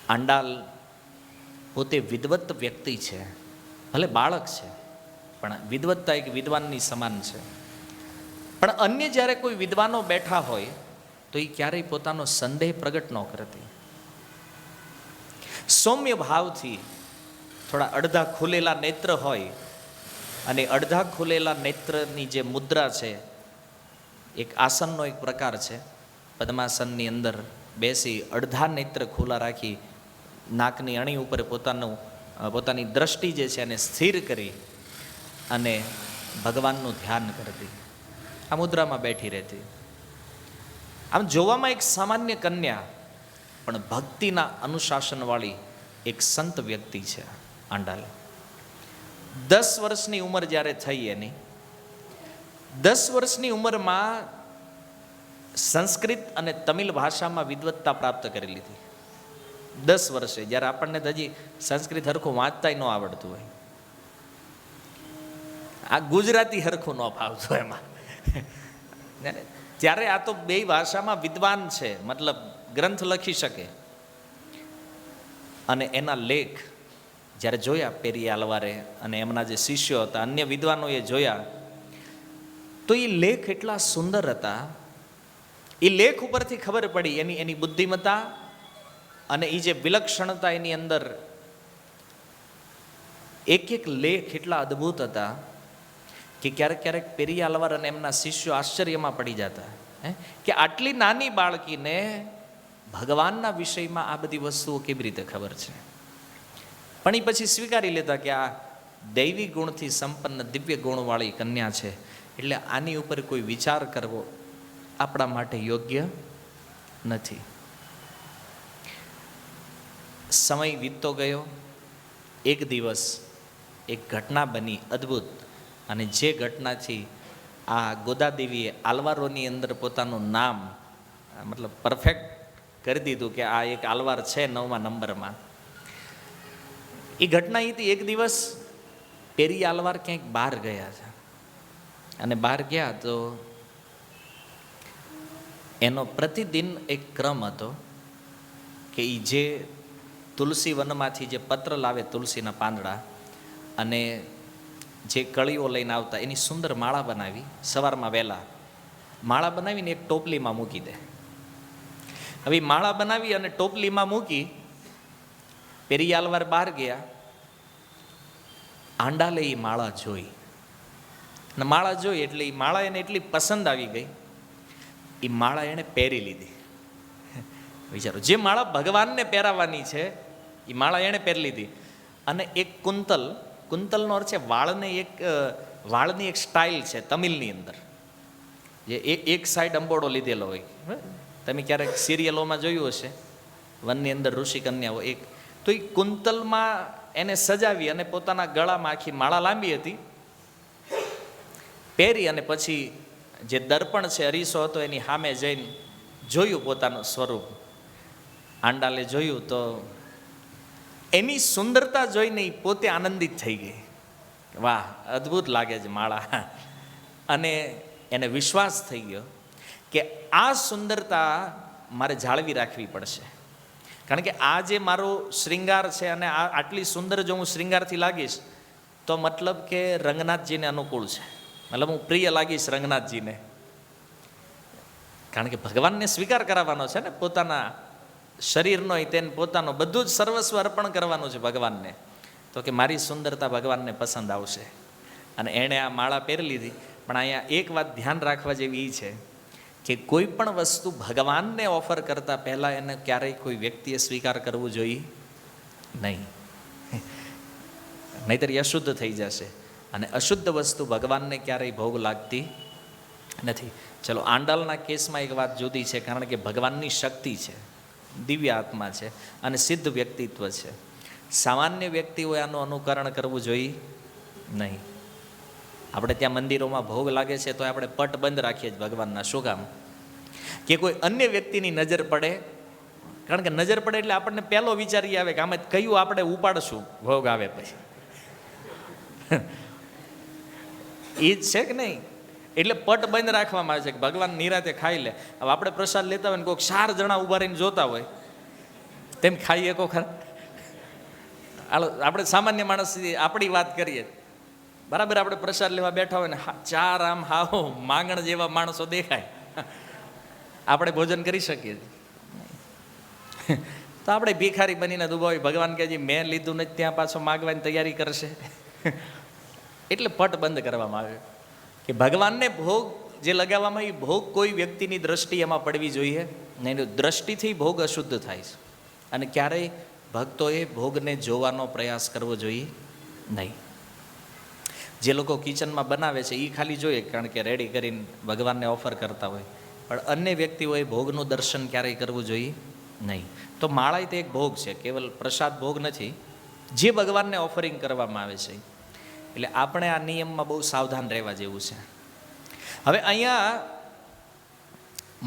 આંડાલ પોતે વિદવત વ્યક્તિ છે, ભલે બાળક છે, પણ વિદવત્તા એક વિદ્વાનની સમાન છે. પણ અન્ય જ્યારે કોઈ વિદ્વાનો બેઠા હોય તો એ ક્યારેય પોતાનો સંદેહ પ્રગટ ન કરતી. સૌમ્ય ભાવથી, થોડા અડધા ખુલેલા નેત્ર હોય, અને અડધા ખુલેલા નેત્રની જે મુદ્રા છે, એક આસનનો એક પ્રકાર છે. પદ્માસનની અંદર બેસી અડધા નેત્ર ખુલ્લા રાખી નાકની અણી ઉપર પોતાની દ્રષ્ટિ જે છે એને સ્થિર કરી અને ભગવાનનું ધ્યાન કરતી. આ મુદ્રામાં બેઠી રહેતી. આમ જોવામાં એક સામાન્ય કન્યા, પણ ભક્તિના અનુશાસનવાળી એક સંત વ્યક્તિ છે આંડાલ. 10 વર્ષની ઉંમર જ્યારે થઈ એની, 10 વર્ષની ઉંમરમાં સંસ્કૃત અને તમિલ ભાષામાં વિદ્વત્તા પ્રાપ્ત કરી લીધી. 10 વર્ષે, જ્યારે આપણને હજી સંસ્કૃત હરખું વાંચતાય ન આવડતું હોય, આ ગુજરાતી હરખું ન ફાવતું એમાં, ત્યારે આ તો 2 ભાષામાં વિદ્વાન છે, મતલબ ગ્રંથ લખી શકે. અને એના લેખ જ્યારે જોયા પેરી આલવારે અને એમના જે શિષ્યો હતા, અન્ય વિદ્વાનોએ જોયા, તો એ લેખ એટલા સુંદર હતા. એ લેખ ઉપરથી ખબર પડી એની બુદ્ધિમત્તા અને એ જે વિલક્ષણતા એની અંદર. એક એક લેખ એટલા અદ્ભુત હતા કે ક્યારેક ક્યારેક પેરી આલવાર અને એમના શિષ્યો આશ્ચર્યમાં પડી જતા કે આટલી નાની બાળકીને ભગવાનના વિષયમાં આ બધી વસ્તુઓ કેવી રીતે ખબર છે. પણ એ પછી સ્વીકારી લેતા કે આ દૈવી ગુણથી સંપન્ન દિવ્ય ગુણવાળી કન્યા છે, એટલે આની ઉપર કોઈ વિચાર કરવો આપણા માટે યોગ્ય નથી. સમય વીતતો ગયો. એક દિવસ એક ઘટના બની અદ્ભુત, અને જે ઘટનાથી આ ગોદાદેવીએ આલવારોની અંદર પોતાનું નામ, મતલબ પરફેક્ટ કરી દીધું કે આ એક આલવાર છે 9મા નંબરમાં. એ ઘટના હતી, એક દિવસ પેરી આલવાર ક્યાંક બહાર ગયા છે, અને બહાર ગયા તો એનો પ્રતિદિન એક ક્રમ હતો કે એ જે તુલસી વનમાંથી જે પત્ર લાવે, તુલસીના પાંદડા અને જે કળીઓ લઈને આવતા, એની સુંદર માળા બનાવી, સવારમાં વહેલા માળા બનાવીને એક ટોપલીમાં મૂકી દે. હવે માળા બનાવી અને ટોપલીમાં મૂકી પેરી આલવાર બહાર ગયા. આંડાલે એ માળા જોઈ, અને માળા જોઈ એટલે એ માળા એને એટલી પસંદ આવી ગઈ, એ માળા એણે પહેરી લીધી. વિચારો, જે માળા ભગવાનને પહેરાવાની છે એ માળા એણે પહેરી લીધી. અને એક કુંતલનો અર્થ છે વાળને, વાળની એક સ્ટાઇલ છે તમિલની અંદર, જે એક સાઈડ અંબોડો લીધેલો હોય. તમે ક્યારેક સિરિયલોમાં જોયું હશે, વનની અંદર ઋષિ કન્યાઓ એક, તો એ કુંતલમાં એને સજાવી અને પોતાના ગળામાં આખી માળા લાંબી હતી પહેરી, અને પછી જે દર્પણ છે, અરીસો હતો, એની સામે જઈને જોયું પોતાનું સ્વરૂપ. આંડાલે જોયું તો એની સુંદરતા જોઈને એ પોતે આનંદિત થઈ ગઈ. વાહ, અદ્ભુત લાગે છે માળા. અને એને વિશ્વાસ થઈ ગયો કે આ સુંદરતા મારે જાળવી રાખવી પડશે, કારણ કે આ જે મારો શ્રૃંગાર છે અને આ આટલી સુંદર જો હું શ્રૃંગારથી લાગીશ તો મતલબ કે રંગનાથજીને અનુકૂળ છે, મતલબ હું પ્રિય લાગીશ રંગનાથજીને, કારણ કે ભગવાનને સ્વીકાર કરાવવાનો છે ને, પોતાના શરીરનો તેને પોતાનો બધું જ સર્વસ્વ અર્પણ કરવાનું છે ભગવાનને. તો કે મારી સુંદરતા ભગવાનને પસંદ આવશે, અને એણે આ માળા પહેરી લીધી. પણ અહીંયા એક વાત ધ્યાન રાખવા જેવી એ છે કે કોઈ પણ વસ્તુ ભગવાનને ઓફર કરતાં પહેલાં એને ક્યારેય કોઈ વ્યક્તિએ સ્વીકાર કરવું જોઈએ નહીં, નહીંતર એ અશુદ્ધ થઈ જશે, અને અશુદ્ધ વસ્તુ ભગવાનને ક્યારેય ભોગ લાગતી નથી. ચલો, આંડાલના કેસમાં એક વાત જુદી છે, કારણ કે ભગવાનની શક્તિ છે, દિવ્ય આત્મા છે અને સિદ્ધ વ્યક્તિત્વ છે. સામાન્ય વ્યક્તિઓએ આનું અનુકરણ કરવું જોઈએ નહીં. આપણે ત્યાં મંદિરોમાં ભોગ લાગે છે તો આપણે પટ બંધ રાખીએ જ ભગવાનના. શું કામ? કે કોઈ અન્ય વ્યક્તિની નજર પડે, કારણ કે નજર પડે એટલે આપણને પહેલો વિચાર એ આવે કે આમાં કયું આપણે ઉપાડશું ભોગ આવે પછી. એ જ છે કે નહીં? એટલે પટ બંધ રાખવામાં આવે છે કે ભગવાન નિરાતે ખાઈ લે. હવે આપણે પ્રસાદ લેતા હોય ને કોઈક 4 જણા ઉભા રહીને જોતા હોય, તેમ ખાઈ શકો ખરા? આપણે સામાન્ય માણસ આપણી વાત કરીએ, બરાબર, આપણે પ્રસાદ લેવા બેઠા હોય ને 4 આમ હાવ માંગણ જેવા માણસો દેખાય, આપણે ભોજન કરી શકીએ? તો આપણે ભિખારી બનીને દુભાવી, ભગવાન કે મેં લીધું નથી ત્યાં પાછો માગવાની તૈયારી કરશે. એટલે પટ બંધ કરવામાં આવે કે ભગવાનને ભોગ જે લગાવવામાં, એ ભોગ કોઈ વ્યક્તિની દ્રષ્ટિ એમાં પડવી જોઈએ નહીં. દ્રષ્ટિથી ભોગ અશુદ્ધ થાય છે, અને ક્યારેય ભક્તોએ ભોગને જોવાનો પ્રયાસ કરવો જોઈએ નહીં. જે લોકો કિચનમાં બનાવે છે એ ખાલી જોઈએ, કારણ કે રેડી કરીને ભગવાનને ઓફર કરતા હોય, પણ અન્ય વ્યક્તિઓએ ભોગનું દર્શન ક્યારેય કરવું જોઈએ નહીં. તો માળા તે એક ભોગ છે, કેવલ પ્રસાદ ભોગ નથી, જે ભગવાનને ઓફરિંગ કરવામાં આવે છે. એટલે આપણે આ નિયમમાં બહુ સાવધાન રહેવા જેવું છે. હવે અહીંયા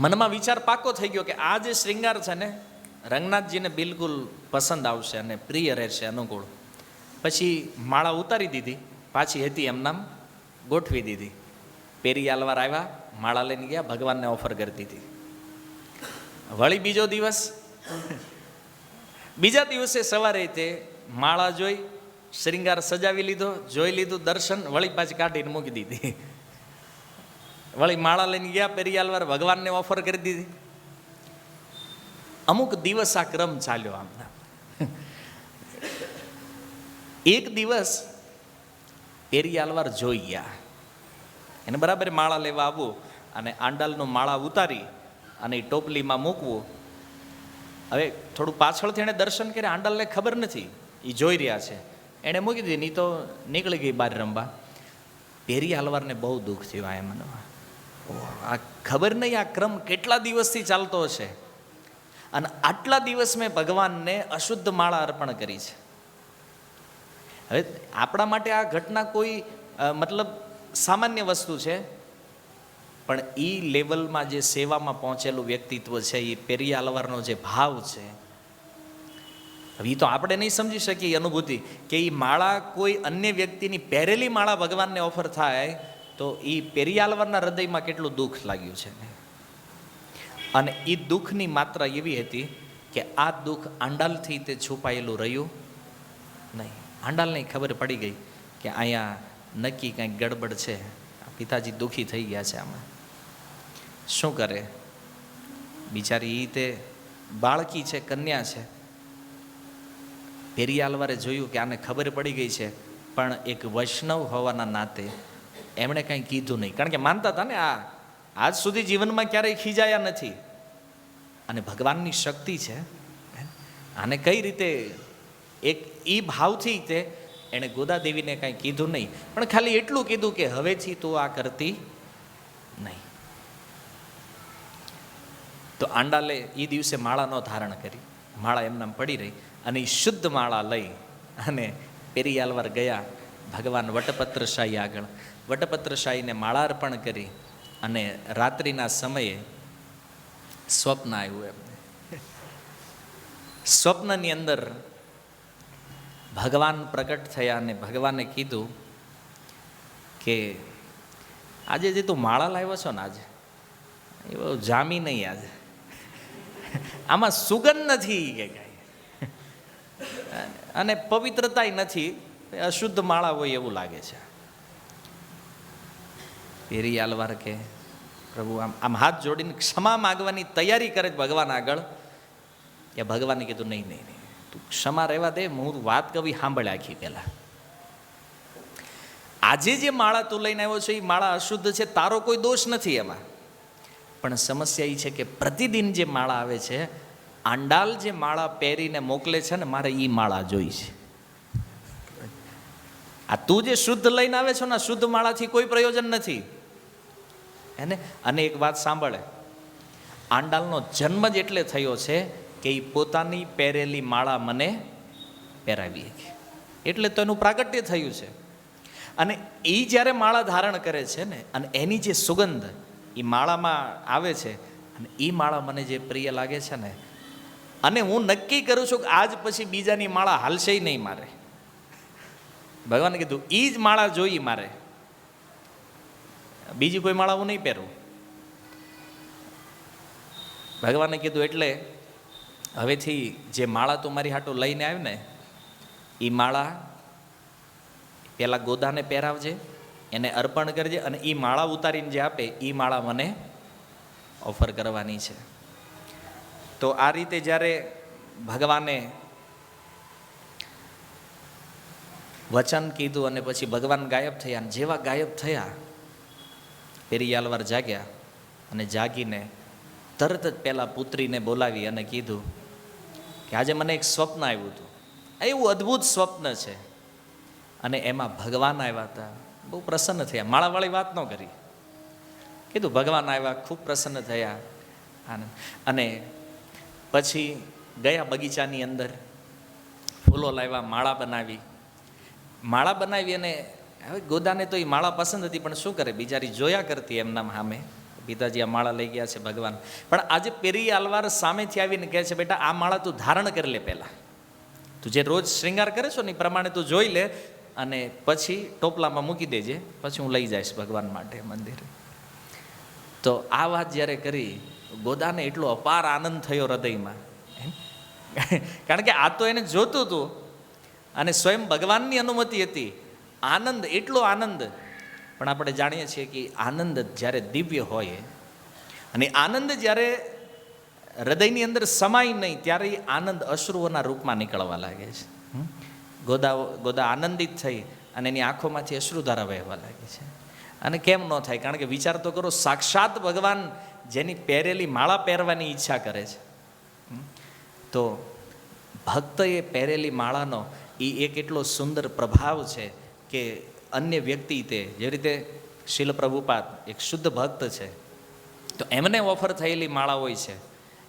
મનમાં વિચાર પાકો થઈ ગયો કે આ જે શ્રૃંગાર છે ને રંગનાથજીને બિલકુલ પસંદ આવશે અને પ્રિય રહેશે, અનુકૂળ. પછી માળા ઉતારી દીધી, પાછી હતી એમ નામ ગોઠવી દીધી. પેરી આલવાર આવ્યા, માળા લઈને ગયા, ભગવાનને ઓફર કરી દીધી. વળી બીજા દિવસે સવારે તે માળા જોઈ, શ્રૃંગાર સજાવી લીધો, જોઈ લીધું દર્શન, વળી પાછી કાઢીને મૂકી દીધી. વળી માળા લઈને ગયા પેરી આલવાર, ભગવાનને ઓફર કરી દીધી. અમુક દિવસ આ ક્રમ ચાલ્યો. આમ એક દિવસ પેરી આલવાર જોઈ ગયા, એને બરાબર માળા લેવા આવવું અને આંડાલનું માળા ઉતારી અને એ ટોપલીમાં મૂકવું. હવે થોડું પાછળથી એણે દર્શન કર્યા, આંડાલને ખબર નથી, એ જોઈ રહ્યા છે, એણે મૂકી દીધી. નહીં તો નીકળી ગઈ બહાર રમવા. પેરી આલવારને બહુ દુઃખ થયું. આ મને આ ખબર નહીં આ ક્રમ કેટલા દિવસથી ચાલતો હશે, અને આટલા દિવસ મેં ભગવાનને અશુદ્ધ માળા અર્પણ કરી છે. હવે આપણા માટે આ ઘટના કોઈ મતલબ સામાન્ય વસ્તુ છે, પણ એ લેવલમાં જે સેવામાં પહોંચેલું વ્યક્તિત્વ છે, એ પેરિયા અલવારનો જે ભાવ છે, હવે એ તો આપણે નહીં સમજી શકીએ એ અનુભૂતિ, કે એ માળા કોઈ અન્ય વ્યક્તિની પહેરેલી માળા ભગવાનને ઓફર થાય તો એ પેરિયા અલવારના હૃદયમાં કેટલું દુઃખ લાગ્યું છે. અને એ દુઃખની માત્રા એવી હતી કે આ દુઃખ આંડાલથી તે છુપાયેલું રહ્યું નહીં. આંડાલને ખબર પડી ગઈ કે અહીંયા નક્કી કંઈક ગડબડ છે, પિતાજી દુઃખી થઈ ગયા છે. આમાં શું કરે બિચારી? એ તે બાળકી છે, કન્યા છે. પેરિયા અલવારે જોયું કે આને ખબર પડી ગઈ છે, પણ એક વૈષ્ણવ હોવાના નાતે એમણે કંઈ કીધું નહીં, કારણ કે માનતા હતા ને આ આજ સુધી જીવનમાં ક્યારેય ખીજાયા નથી અને ભગવાનની શક્તિ છે, આને કઈ રીતે એક એ ભાવથી તે એણે ગોદાદેવીને કાંઈ કીધું નહીં, પણ ખાલી એટલું કીધું કે હવેથી તું આ કરતી નહીં. તો આંડાલે એ દિવસે માળા ન ધારણ કરી, માળા એમનામ પડી રહી, અને એ શુદ્ધ માળા લઈ અને પેરિયા અલવાર ગયા ભગવાન વટપત્રશાહી આગળ. વટપત્રશાહીને માળા અર્પણ કરી અને રાત્રિના સમયે સ્વપ્ન આવ્યું એમને. સ્વપ્નની અંદર ભગવાન પ્રગટ થયા અને ભગવાને કીધું કે આજે જે તું માળા લાવ્યો છો ને, આજે એ બહુ જામી નહીં, આજે આમાં સુગંધ નથી કે કાંઈ, અને પવિત્રતાય નથી, અશુદ્ધ માળા હોય એવું લાગે છે. પેરિયા અલવાર કે પ્રભુ આમ હાથ જોડીને ક્ષમા માગવાની તૈયારી કરે ભગવાન આગળ, કે ભગવાને કીધું નહીં નહીં નહીં, તું ક્ષમા રહેવા દે, હું વાત કવી સાંભળ આખી પહેલા. આજે જે માળા તું લઈને આવ્યો છો એ માળા અશુદ્ધ છે, તારો કોઈ દોષ નથી એમાં, પણ સમસ્યા એ છે કે પ્રતિદિન જે માળા આવે છે, આંડાલ જે માળા પહેરીને મોકલે છે ને, મારે એ માળા જોઈ છે. આ તું જે શુદ્ધ લઈને આવે છો ને, શુદ્ધ માળાથી કોઈ પ્રયોજન નથી એને. અને એક વાત સાંભળે, આંડાલનો જન્મ જ એટલે થયો છે કે એ પોતાની પહેરેલી માળા મને પહેરાવી, એટલે તો એનું પ્રાગટ્ય થયું છે. અને એ જ્યારે માળા ધારણ કરે છે ને, અને એની જે સુગંધ એ માળામાં આવે છે, અને એ માળા મને જે પ્રિય લાગે છે ને, અને હું નક્કી કરું છું કે આજ પછી બીજાની માળા હાલશે નહીં મારે. ભગવાને કીધું એ જ માળા જોઈ મારે, બીજી કોઈ માળા હું નહીં પહેરું. ભગવાને કીધું એટલે હવેથી જે માળા તું મારી હાટું લઈને આવ્યો ને, એ માળા પેલા ગોદાને પહેરાવજે, એને અર્પણ કરજે, અને એ માળા ઉતારીને જે આપે એ માળા મને ઓફર કરવાની છે. તો આ રીતે જ્યારે ભગવાને વચન કીધું અને પછી ભગવાન ગાયબ થયા, અને જેવા ગાયબ થયા પેરિયા અલવાર જાગ્યા, અને જાગીને તરત જ પેલા પુત્રીને બોલાવી અને કીધું કે આજે મને એક સ્વપ્ન આવ્યું હતું, એવું અદ્ભુત સ્વપ્ન છે, અને એમાં ભગવાન આવ્યા હતા, બહુ પ્રસન્ન થયા. માળાવાળી વાત ન કરી, કીધું ભગવાન આવ્યા, ખૂબ પ્રસન્ન થયા. અને પછી ગયા બગીચાની અંદર, ફૂલો લાવ્યા, માળા બનાવી અને હવે ગોદાને તો એ માળા પસંદ હતી, પણ શું કરે બિચારી જોયા કરતી એમના સામે, પિતાજી આ માળા લઈ ગયા છે ભગવાન. પણ આજે પેરિયા અલવાર સામેથી આવીને કહે છે, બેટા આ માળા તું ધારણ કરી લે, પહેલાં તું જે રોજ શ્રૃંગાર કરે છો ને એ પ્રમાણે તું જોઈ લે, અને પછી ટોપલામાં મૂકી દેજે, પછી હું લઈ જઈશ ભગવાન માટે મંદિરે. તો આ વાત જ્યારે કરી, ગોદાને એટલો અપાર આનંદ થયો હૃદયમાં, કારણ કે આ તો એને જોતું હતું અને સ્વયં ભગવાનની અનુમતિ હતી. આનંદ, એટલો આનંદ. પણ આપણે જાણીએ છીએ કે આનંદ જ્યારે દિવ્ય હોય, અને આનંદ જ્યારે હૃદયની અંદર સમાય નહીં, ત્યારે એ આનંદ અશ્રુઓના રૂપમાં નીકળવા લાગે છે. ગોદા આનંદિત થઈ અને એની આંખોમાંથી અશ્રુધારા વહેવા લાગે છે. અને કેમ ન થાય, કારણ કે વિચાર તો કરો, સાક્ષાત ભગવાન જેની પહેરેલી માળા પહેરવાની ઈચ્છા કરે છે, તો ભક્ત એ પહેરેલી માળાનો એ એક એટલો સુંદર પ્રભાવ છે કે અન્ય વ્યક્તિ, તે જેવી રીતે શીલ પ્રભુપાદ એક શુદ્ધ ભક્ત છે, તો એમને ઓફર થયેલી માળા હોય છે,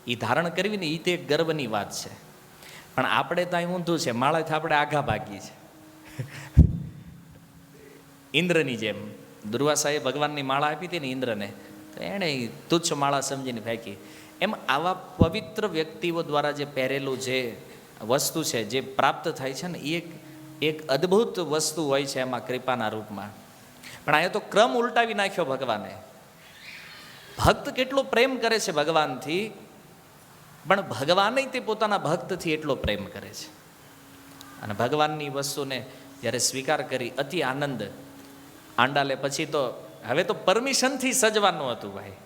એ ધારણ કરવી ને એ તે એક ગર્વની વાત છે. પણ આપણે ત્યાં ઊંધું છે, માળાથી આપણે આઘા ભાગીએ છીએ. ઇન્દ્રની જેમ દુર્વાસાએ ભગવાનની માળા આપી હતી ને ઇન્દ્રને, તો એણે તુચ્છ માળા સમજીને ફેંકી. એમ આવા પવિત્ર વ્યક્તિઓ દ્વારા જે પહેરેલું જે વસ્તુ છે, જે પ્રાપ્ત થાય છે ને, એ એક અદ્ભુત વસ્તુ હોય છે એમાં કૃપાના રૂપમાં. પણ અહીંયા તો ક્રમ ઉલટાવી નાખ્યો ભગવાને. ભક્ત કેટલો પ્રેમ કરે છે ભગવાનથી, પણ ભગવાન તે પોતાના ભક્તથી એટલો પ્રેમ કરે છે. અને ભગવાનની વસ્તુને જ્યારે સ્વીકાર કરી અતિ આનંદ આંડાલે પછી તો હવે તો પરમિશનથી સજવાનું હતું ભાઈ.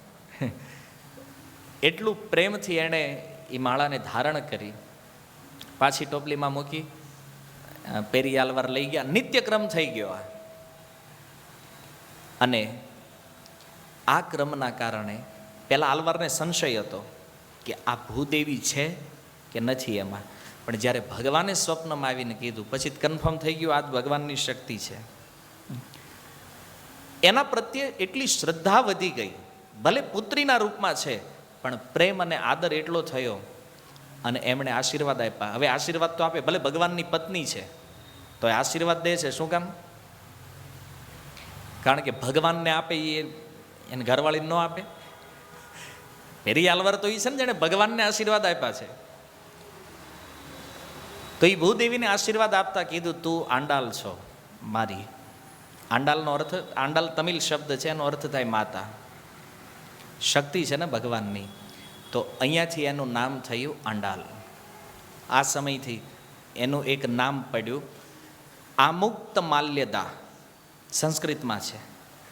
એટલું પ્રેમથી એણે એ માળાને ધારણ કરી, પાછી ટોપલીમાં મૂકી, પેરી આલવાર લઈ ગયા. નિત્યક્રમ થઈ ગયો. અને આ ક્રમના કારણે પેલા આલવારને સંશય હતો કે આ ભૂદેવી છે કે નથી એમાં. પણ જ્યારે ભગવાને સ્વપ્નમાં આવીને કીધું પછી કન્ફર્મ થઈ ગયું આ ભગવાનની શક્તિ છે. એના પ્રત્યે એટલી શ્રદ્ધા વધી ગઈ. ભલે પુત્રીના રૂપમાં છે, પણ પ્રેમ અને આદર એટલો થયો. અને એમણે આશીર્વાદ આપ્યા. હવે આશીર્વાદ તો આપે, ભલે ભગવાનની પત્ની છે તો એ આશીર્વાદ દે છે. શું કામ? કારણ કે ભગવાનને આપે એને ઘરવાળીને ન આપે. પેરી આલવાર તો એ છે ને જેણે ભગવાનને આશીર્વાદ આપ્યા છે. તો એ ભૂદેવીને આશીર્વાદ આપતા કીધું, તું આંડાલ છો મારી. આંડાલનો અર્થ, આંડાલ તમિલ શબ્દ છે, એનો અર્થ થાય માતા. શક્તિ છે ને ભગવાનની. તો અહીંયાથી એનું નામ થયું આંડાલ. આ સમયથી એનું એક નામ પડ્યું આમુક્ત માલ્યદા. સંસ્કૃતમાં છે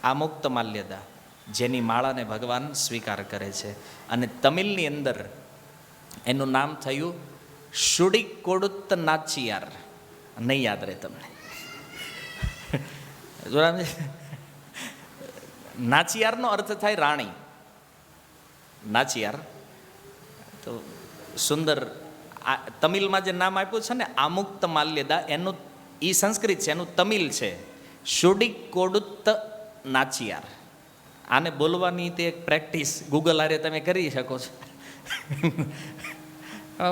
આમુક્ત માલ્યદા, જેની માળાને ભગવાન સ્વીકાર કરે છે. અને તમિલની અંદર એનું નામ થયું શુડિકોડુત્ત નાચિયાર. નહીં યાદ રહે તમને. નાચિયારનો અર્થ થાય રાણી. નાચિયાર તો સુંદર. તમિલમાં જે નામ આપ્યું છે ને આમુક્ત માલ્યદા, એનું એ સંસ્કૃત છે, એનું તમિલ છે શુડિકોડુત્ત નાચિયાર. આને બોલવાની તે એક પ્રેક્ટિસ ગૂગલ આરે તમે કરી શકો છો.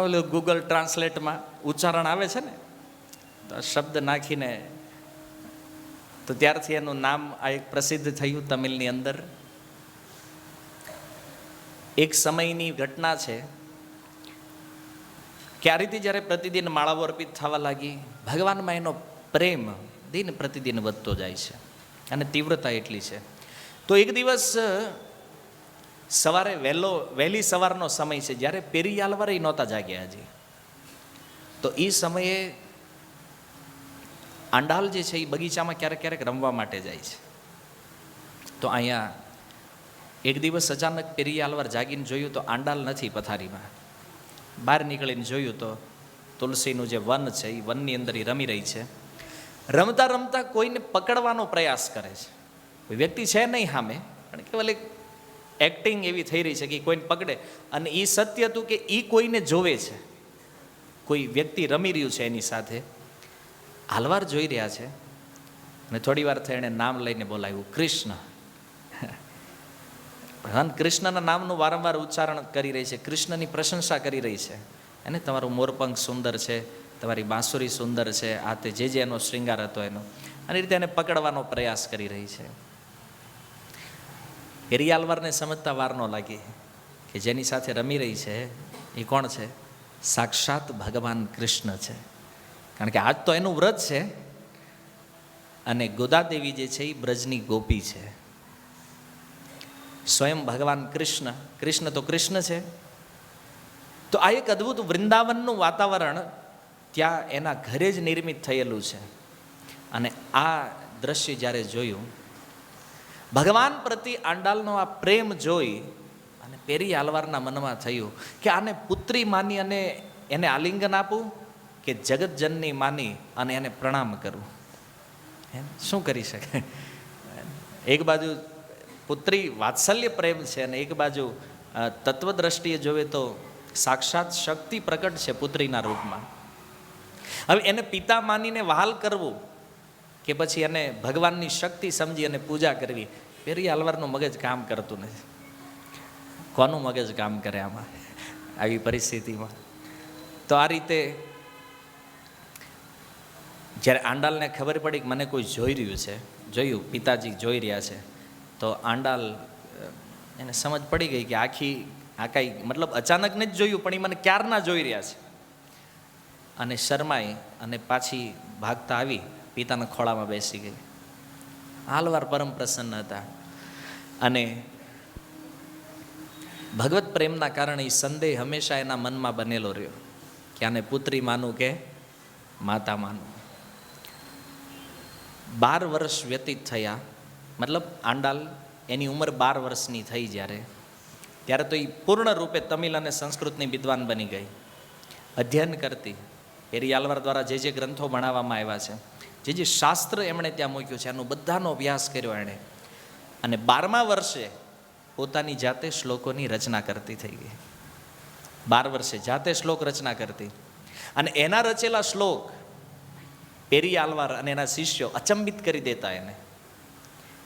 ઓલું ગૂગલ ટ્રાન્સલેટમાં ઉચ્ચારણ આવે છે ને, તો શબ્દ નાખીને તો ત્યારથી એનું નામ આ એક પ્રસિદ્ધ થયું તમિલની અંદર. એક સમયની ઘટના છે કે આ રીતે જ્યારે પ્રતિદિન માળાઓ અર્પિત થવા લાગી, ભગવાનમાં એનો પ્રેમ દિન પ્રતિદિન વધતો જાય છે અને તીવ્રતા એટલી છે. તો એક દિવસ સવારે વહેલી સવારનો સમય છે, જ્યારે પેરી આલવાર નહોતા જાગ્યા હજી. તો એ સમયે આંડાલ જે છે એ બગીચામાં ક્યારેક ક્યારેક રમવા માટે જાય છે. તો અહીંયા એક દિવસ અચાનક પેરી આલવાર જાગીને જોયું તો આંડાલ નથી પથારીમાં. બહાર નીકળીને જોયું તો તુલસીનું જે વન છે એ વનની અંદર એ રમી રહી છે. રમતા રમતા કોઈને પકડવાનો પ્રયાસ કરે છે. કોઈ વ્યક્તિ છે નહીં સામે, પણ કેવલ એક એક્ટિંગ એવી થઈ રહી છે કે કોઈને પકડે. અને એ સત્ય હતું કે એ કોઈને જોવે છે, કોઈ વ્યક્તિ રમી રહ્યું છે એની સાથે. આલવાર જોઈ રહ્યા છે અને થોડી વાર થઈ એણે નામ લઈને બોલાવ્યું, કૃષ્ણ. ભગવાન કૃષ્ણના નામનું વારંવાર ઉચ્ચારણ કરી રહી છે, કૃષ્ણની પ્રશંસા કરી રહી છે. અને તમારું મોરપંખ સુંદર છે, તમારી બાંસુરી સુંદર છે, આ તે જે એનો શ્રૃંગાર હતો એનો. અને રીતે એને પકડવાનો પ્રયાસ કરી રહી છે. પેરી આલવારને સમજતા વાર ન લાગી કે જેની સાથે રમી રહી છે એ કોણ છે? સાક્ષાત ભગવાન કૃષ્ણ છે. કારણ કે આજ તો એનું વ્રત છે અને ગોદાદેવી જે છે એ બ્રજની ગોપી છે. સ્વયં ભગવાન કૃષ્ણ, કૃષ્ણ તો કૃષ્ણ છે. તો આ એક અદ્ભુત વૃંદાવનનું વાતાવરણ ત્યાં એના ઘરે જ નિર્મિત થયેલું છે. અને આ દ્રશ્ય જ્યારે જોયું, ભગવાન પ્રત્યે આંડાલનો આ પ્રેમ જોઈ અને પેરી આલવારના મનમાં થયું કે આને પુત્રી માની અને એને આલિંગન આપું કે જગતજનની માની અને એને પ્રણામ કરું. શું કરી શકે? એક બાજુ પુત્રી વાત્સલ્ય પ્રેમ છે અને એક બાજુ તત્વદ્રષ્ટિએ જોવે તો સાક્ષાત શક્તિ પ્રકટ છે પુત્રીના રૂપમાં. હવે એને પિતા માનીને વહાલ કરવું કે પછી એને ભગવાનની શક્તિ સમજી અને પૂજા કરવી, પેરી આલવારનું મગજ કામ કરતું નથી. કોનું મગજ કામ કરે આમાં, આવી પરિસ્થિતિમાં? તો આ રીતે જ્યારે આંડાલને ખબર પડી કે મને કોઈ જોઈ રહ્યું છે, જોયું પિતાજી જોઈ રહ્યા છે, તો આંડાલ એને સમજ પડી ગઈ કે આ કાંઈ મતલબ અચાનક ને જ જોયું, પણ એ મને ક્યારના જોઈ રહ્યા છે. અને શરમાઈ અને પાછી ભાગતા આવી પિતાના ખોળામાં બેસી ગઈ. આલવાર પરમ પ્રસન્ન હતા. અને ભગવત પ્રેમના કારણે એ સંદેહ હંમેશા એના મનમાં બનેલો રહ્યો કે આને પુત્રી માનું કે માતા માનું. 12 વર્ષ વ્યતીત થયા, મતલબ આંડાલ એની ઉંમર 12 વર્ષની થઈ ત્યારે તો એ પૂર્ણ રૂપે તમિલ અને સંસ્કૃતની વિદ્વાન બની ગઈ. અધ્યયન કરતી. પેરિયાલવાર દ્વારા જે ગ્રંથો ભણાવવામાં આવ્યા છે, જે શાસ્ત્ર એમણે ત્યાં મૂક્યું છે, એનો બધાનો અભ્યાસ કર્યો એણે. અને 12મા વર્ષે પોતાની જાતે શ્લોકોની રચના કરતી થઈ ગઈ. 12 વર્ષે જાતે શ્લોક રચના કરતી. અને એના રચેલા શ્લોક પેરિયાલવાર અને એના શિષ્યો અચંબિત કરી દેતા એને,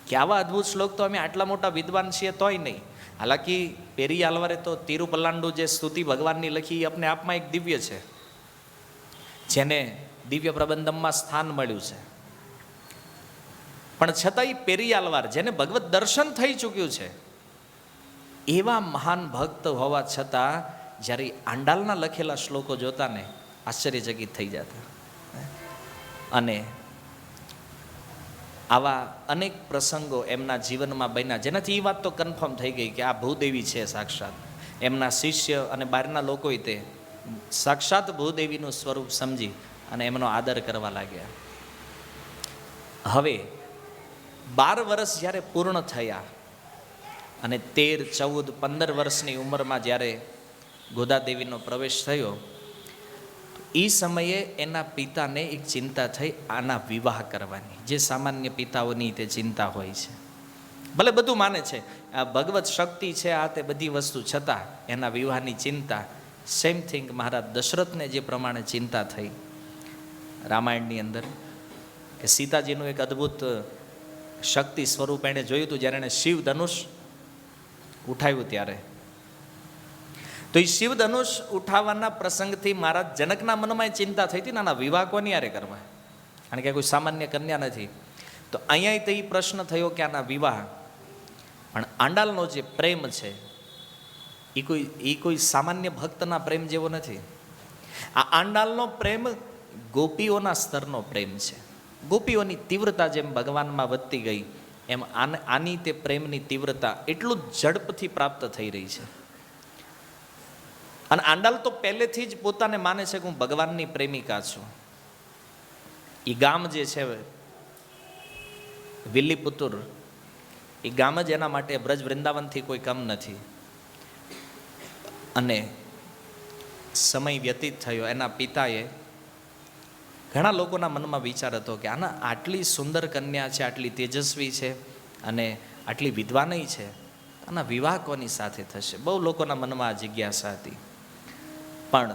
કે આવા અદ્ભુત શ્લોક તો અમે આટલા મોટા વિદ્વાન છીએ તોય નહીં. હાલાકી પેરિયાલવારે તો તિરુપલ્લાંડુ જે સ્તુતિ ભગવાનની લખી એ આપને આપમાં એક દિવ્ય છે, જેને દિવ્ય પ્રબંધમમાં સ્થાન મળ્યું છે. પણ છતાંય પેરિયાલવાર, જેને ભગવત દર્શન થઈ ચૂક્યું છે, એવા મહાન ભક્ત હોવા છતાં જ્યારે આંડાલના લખેલા શ્લોકો જોતા ને આશ્ચર્યચકિત થઈ જતા. અને આવા અનેક પ્રસંગો એમના જીવનમાં બન્યા, જેનાથી એ વાત તો કન્ફર્મ થઈ ગઈ કે આ ભૂદેવી છે સાક્ષાત. એમના શિષ્ય અને બહારના લોકોએ તે સાક્ષાત ભૂદેવીનું સ્વરૂપ સમજી અને એમનો આદર કરવા લાગ્યા. હવે 12 વર્ષ જ્યારે પૂર્ણ થયા અને 13, 14, 15 વર્ષની ઉંમરમાં જ્યારે ગોદાદેવીનો પ્રવેશ થયો, એ સમયે એના પિતાને એક ચિંતા થઈ આના વિવાહ કરવાની, જે સામાન્ય પિતાઓની તે ચિંતા હોય છે. ભલે બધું માને છે, આ ભગવત શક્તિ છે, આ તે બધી વસ્તુ છતાં એના વિવાહની ચિંતા. સેમ થિંગ મહારાજ દશરથને જે પ્રમાણે ચિંતા થઈ રામાયણની અંદર, કે સીતાજીનું એક અદ્ભુત શક્તિ સ્વરૂપ એણે જોયું હતું જ્યારે એણે શિવ ધનુષ ઉઠાવ્યું ત્યારે. તો એ શિવ ધનુષ ઉઠાવવાના પ્રસંગથી મહારાજ જનકના મનમાં એ ચિંતા થઈ હતી, નાના વિવાહ કોની યારે કરવા, કારણ કે કોઈ સામાન્ય કન્યા નથી. તો અહીંયા તો એ પ્રશ્ન થયો કે આના વિવાહ. પણ આંડાલનો જે પ્રેમ છે એ કોઈ સામાન્ય ભક્તના પ્રેમ જેવો નથી. આ આંડાલનો પ્રેમ ગોપીઓના સ્તરનો પ્રેમ છે. ગોપીઓની તીવ્રતા જેમ ભગવાનમાં વધતી ગઈ, એમ આની તે પ્રેમની તીવ્રતા એટલું ઝડપથી પ્રાપ્ત થઈ રહી છે. અને આંડાલ તો પહેલેથી જ પોતાને માને છે કે હું ભગવાનની પ્રેમિકા છું. એ ગામ જે છે વિલ્લીપુતુર, એ ગામ જ એના માટે બ્રજ વૃંદાવનથી કોઈ કમ નથી. અને સમય વ્યતીત થયો, એના પિતાએ, ઘણા લોકોના મનમાં વિચાર હતો કે આના આટલી સુંદર કન્યા છે, આટલી તેજસ્વી છે અને આટલી વિદ્વાનય છે, આના વિવાહ કોની સાથે થશે? બહુ લોકોના મનમાં આ જિજ્ઞાસા હતી. પણ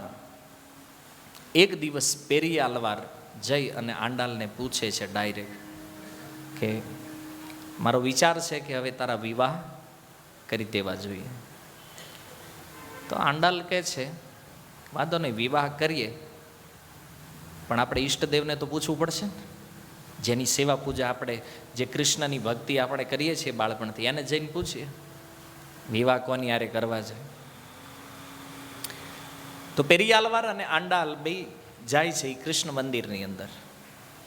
એક દિવસ પેરિયાલવાર જઈ અને આંડાલને પૂછે છે ડાયરેક્ટ કે મારો વિચાર છે કે હવે તારા વિવાહ કરી દેવા જોઈએ. તો આંડાલ કહે છે વાંધો નહીં, વિવાહ કરીએ, પણ આપણે ઈષ્ટદેવને તો પૂછવું પડશે ને, જેની સેવા પૂજા આપણે, જે કૃષ્ણની ભક્તિ આપણે કરીએ છીએ બાળપણથી, એને જઈને પૂછીએ વિવાહ કોની હારે કરવા છે. તો પેરિયાલવાર અને આંડાલ બે જાય છે એ કૃષ્ણ મંદિરની અંદર,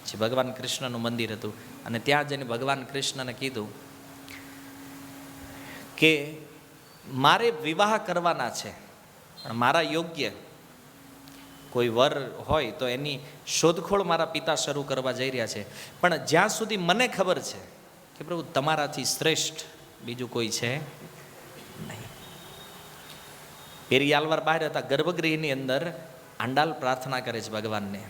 જે ભગવાન કૃષ્ણનું મંદિર હતું. અને ત્યાં જઈને ભગવાન કૃષ્ણને કીધું કે મારે વિવાહ કરવાના છે, પણ મારા યોગ્ય કોઈ વર હોય તો એની શોધખોળ મારા પિતા શરૂ કરવા જઈ રહ્યા છે. પણ જ્યાં સુધી મને ખબર છે કે પ્રભુ તમારાથી શ્રેષ્ઠ બીજું કોઈ છે નહીં. પેરિયાલવાર બહાર હતા, ગર્ભગૃહની અંદર આંડાલ પ્રાર્થના કરે છે ભગવાનને,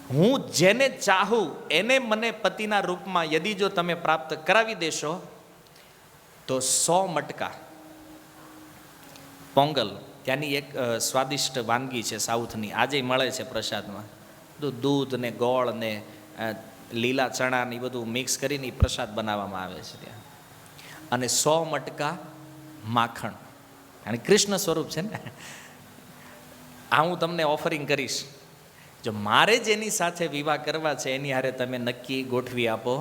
હું જેને ચાહું એને મને પતિના રૂપમાં યદિ જો તમે પ્રાપ્ત કરાવી દેશો તો 100 મટકા પોંગલ, ત્યાંની એક સ્વાદિષ્ટ વાનગી છે સાઉથની, આજે મળે છે પ્રસાદમાં, દૂધ ને ગોળ ને લીલા ચણા ને બધું મિક્સ કરીને પ્રસાદ બનાવવામાં આવે છે ત્યાં. અને 100 મટકા માખણ, અને કૃષ્ણ સ્વરૂપ છે ને, આ હું તમને ઓફરિંગ કરીશ, જો મારે જેની સાથે વિવાહ કરવા છે એની હારે તમે નક્કી ગોઠવી આપો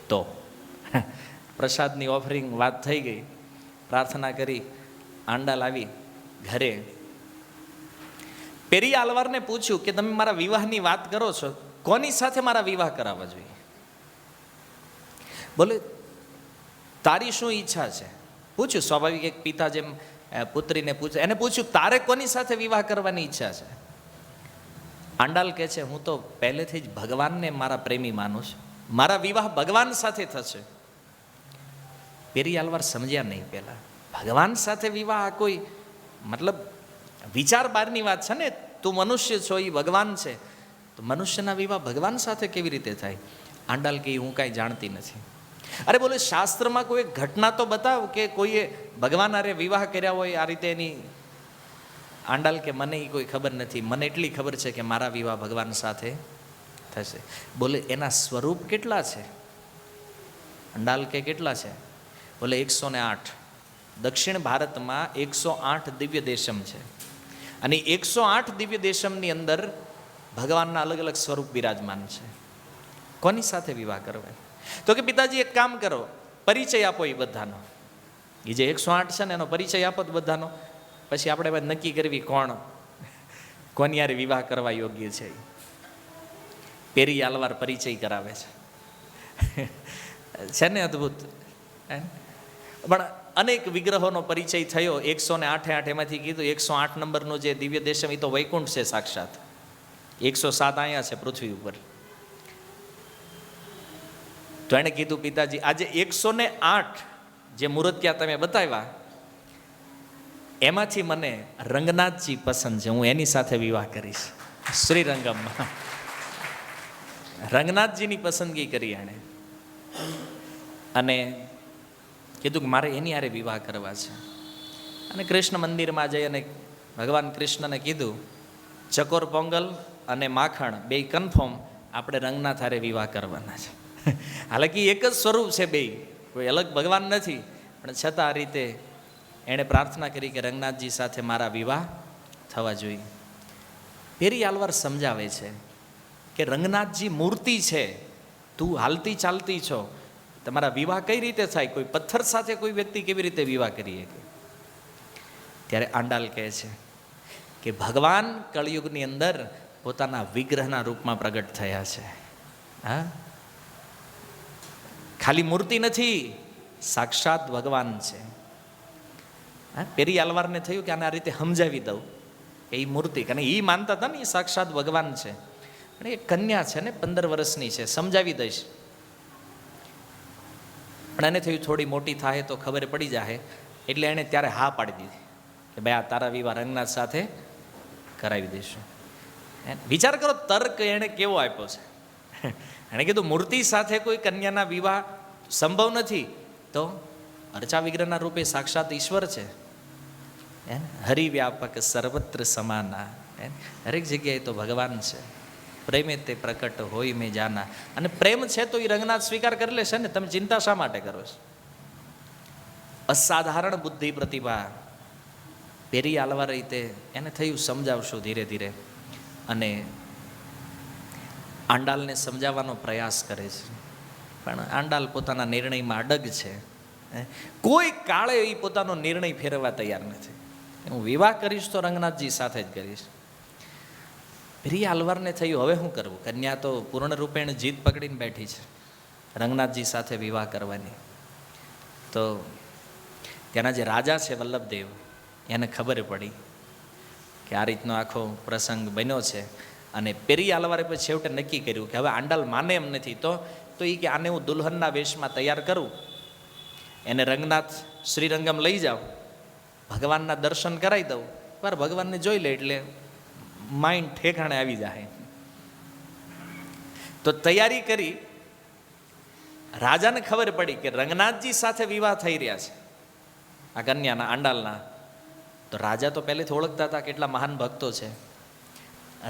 તો. પ્રસાદની ઓફરિંગ વાત થઈ ગઈ. પ્રાર્થના કરી આંડાલ આવી ઘરે. પેરી આલવારને પૂછ્યું કે તમે મારા વિવાહની વાત કરો છો, કોની સાથે મારા વિવાહ કરાવવા જોઈએ? બોલે તારી શું ઈચ્છા છે? પૂછ્યું સ્વાભાવિક એક પિતા જેમ પુત્રીને પૂછે, એને પૂછ્યું તારે કોની સાથે વિવાહ કરવાની ઈચ્છા છે? આંડાલ કહે છે હું તો પહેલેથી જ ભગવાનને મારા પ્રેમી માનું છું, મારા વિવાહ ભગવાન સાથે થશે. પેરી આલવાર સમજ્યા નહીં. પહેલા ભગવાન સાથે વિવાહ આ કોઈ મતલબ વિચાર બહારની વાત છે ને. તું મનુષ્ય છો, એ ભગવાન છે, તો મનુષ્યના વિવાહ ભગવાન સાથે કેવી રીતે થાય? આંડાલ કે હું કાંઈ જાણતી નથી. અરે બોલે શાસ્ત્રમાં કોઈ ઘટના તો બતાવ કે કોઈએ ભગવાન અરે વિવાહ કર્યા હોય આ રીતે એની. આંડાલ કે મને એ કોઈ ખબર નથી, મને એટલી ખબર છે કે મારા વિવાહ ભગવાન સાથે થશે. બોલે એના સ્વરૂપ કેટલા છે? આંડાલ કે કેટલા છે? બોલે 108. દક્ષિણ ભારતમાં 108 દિવ્ય દેશમ છે, અને 108 દિવ્ય દેશમની અંદર ભગવાનના અલગ અલગ સ્વરૂપ બિરાજમાન છે. કોની સાથે વિવાહ કરવા? તો કે પિતાજી એક કામ કરો, પરિચય આપો એ બધાનો. એ જે 108 છે ને એનો પરિચય આપો બધાનો, પછી આપણે નક્કી કરવી કોની યારે વિવાહ કરવા યોગ્ય છે. પેરી આલવાર પરિચય કરાવે છે ને અદ્ભુત. પણ અનેક વિગ્રહોનો પરિચય થયો. 108 એમાંથી કીધું 108 નંબરનો જે દિવ્ય દેશમ એ તો વૈકુંઠ છે સાક્ષાત. 107 અહીંયા છે પૃથ્વી ઉપર. તો એણે કીધું પિતાજી આજે 108 જે મૂર્તિયા તમે બતાવ્યા એમાંથી મને રંગનાથજી પસંદ છે, હું એની સાથે વિવાહ કરીશ. શ્રીરંગમમાં રંગનાથજીની પસંદગી કરી એણે, અને કીધું કે મારે એની હારે વિવાહ કરવા છે. અને કૃષ્ણ મંદિરમાં જઈ અને ભગવાન કૃષ્ણને કીધું ચકોર પોંગલ અને માખણ બે કન્ફર્મ, આપણે રંગનાથ હારે વિવાહ કરવાના છે. હાલાકી એક જ સ્વરૂપ છે, બે કોઈ અલગ ભગવાન નથી, પણ છતાં આ રીતે એણે પ્રાર્થના કરી કે રંગનાથજી સાથે મારા વિવાહ થવા જોઈએ. પેરી આલવાર સમજાવે છે કે રંગનાથજી મૂર્તિ છે, તું હાલતી ચાલતી છો, તમારા વિવાહ કઈ રીતે થાય? કોઈ પથ્થર સાથે કોઈ વ્યક્તિ કેવી રીતે વિવાહ કરીએ? ત્યારે આંડાલ કહે છે કે ભગવાન કળિયુગની અંદર પોતાના વિગ્રહના રૂપમાં પ્રગટ થયા છે. હા, ખાલી મૂર્તિ નથી, સાક્ષાત ભગવાન છે. હા, પેરી આલવારને થયું કે આને આ રીતે સમજાવી દઉં કે એ મૂર્તિ, કારણ એ માનતા હતા ને એ સાક્ષાત ભગવાન છે, પણ એ કન્યા છે ને 15 વર્ષની છે, સમજાવી દઈશ. પણ એને થયું થોડી મોટી થાય તો ખબર પડી જાય, એટલે એણે ત્યારે હા પાડી દીધી કે ભાઈ આ તારા વિવાહ રંગનાથ સાથે કરાવી દઈશું. વિચાર કરો તર્ક એણે કેવો આપ્યો છે. એણે કીધું મૂર્તિ સાથે કોઈ કન્યાના વિવાહ સંભવ નથી, તો અર્ચા વિગ્રહના રૂપે સાક્ષાત ઈશ્વર છે. હરિવ્યાપક સર્વત્ર સમાના, દરેક જગ્યાએ તો ભગવાન છે. પ્રેમે તે પ્રકટ હોય મેં જાના. અને પ્રેમ છે તો એ રંગનાથ સ્વીકાર કરી લેશે ને, તમે ચિંતા શા માટે કરો છો? અસાધારણ બુદ્ધિ પ્રતિભા પેરી આલવાર રીતે એને થયું સમજાવશું ધીરે ધીરે, અને આંડાલને સમજાવવાનો પ્રયાસ કરે છે. પણ આંડાલ પોતાના નિર્ણયમાં અડગ છે. કોઈ કાળે એ પોતાનો નિર્ણય ફેરવવા તૈયાર નથી. હું વિવાહ કરીશ તો રંગનાથજી સાથે જ કરીશ. પેરી આલવારને થયું હવે શું કરવું? કન્યા તો પૂર્ણ રૂપે એને જીત પકડીને બેઠી છે રંગનાથજી સાથે વિવાહ કરવાની. તો ત્યાંના જે રાજા છે વલ્લભદેવ, એને ખબર પડી કે આ રીતનો આખો પ્રસંગ બન્યો છે. અને પેરી આલવારે પછી છેવટે નક્કી કર્યું કે હવે આંડાલ માને એમ નથી, તો એ કે આને હું દુલ્હનના વેશમાં તૈયાર કરું, એને રંગનાથ શ્રીરંગમ લઈ જાઉં, ભગવાનના દર્શન કરાવી દઉં, પર ભગવાનને જોઈ લે એટલે માઇન્ડ ઠેકાણે આવી જાય. તો તૈયારી કરી. રાજાને ખબર પડી કે રંગનાથજી સાથે વિવાહ થઈ રહ્યા છે આ કન્યાના, આંડાલના. તો રાજા તો પહેલેથી ઓળખતા હતા કેટલા મહાન ભક્તો છે.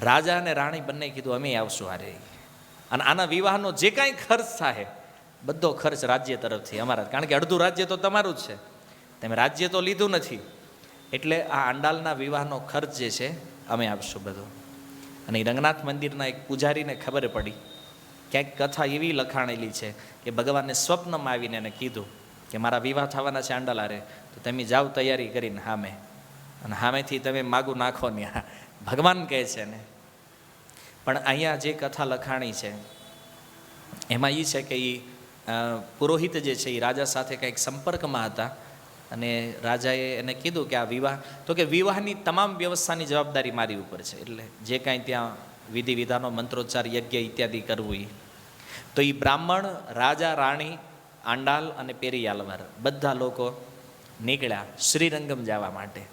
રાજા અને રાણી બંને કીધું અમે આવશું હારે, અને આના વિવાહનો જે કાંઈ ખર્ચ થાય બધો ખર્ચ રાજ્ય તરફથી અમારા, કારણ કે અડધું રાજ્ય તો તમારું જ છે, તમે રાજ્ય તો લીધું નથી, એટલે આ આંડાલના વિવાહનો ખર્ચ જે છે અમે આપશું બધો. અને એ રંગનાથ મંદિરના એક પૂજારીને ખબર પડી, ક્યાંક કથા એવી લખાણેલી છે કે ભગવાનને સ્વપ્નમાં આવીને એને કીધું કે મારા વિવાહ થવાના છે આંડાલારે, તો તમે જાઓ તૈયારી કરીને સામે, અને સામેથી તમે માગું નાખો ને, ભગવાન કહે છે ને. પણ અહીંયા જે કથા લખાણી છે એમાં એ છે કે એ પુરોહિત જે છે એ રાજા સાથે કંઈક સંપર્કમાં હતા, અને રાજાએ એને કીધું કે આ વિવાહ, તો કે વિવાહની તમામ વ્યવસ્થાની જવાબદારી મારી ઉપર છે, એટલે જે કાંઈ ત્યાં વિધિ વિધાનો મંત્રોચ્ચાર યજ્ઞ ઇત્યાદિ કરવું એ. તો એ બ્રાહ્મણ, રાજા, રાણી, આંડાલ અને પેરિયાલવાર બધા લોકો નીકળ્યા શ્રીરંગમ જવા માટે.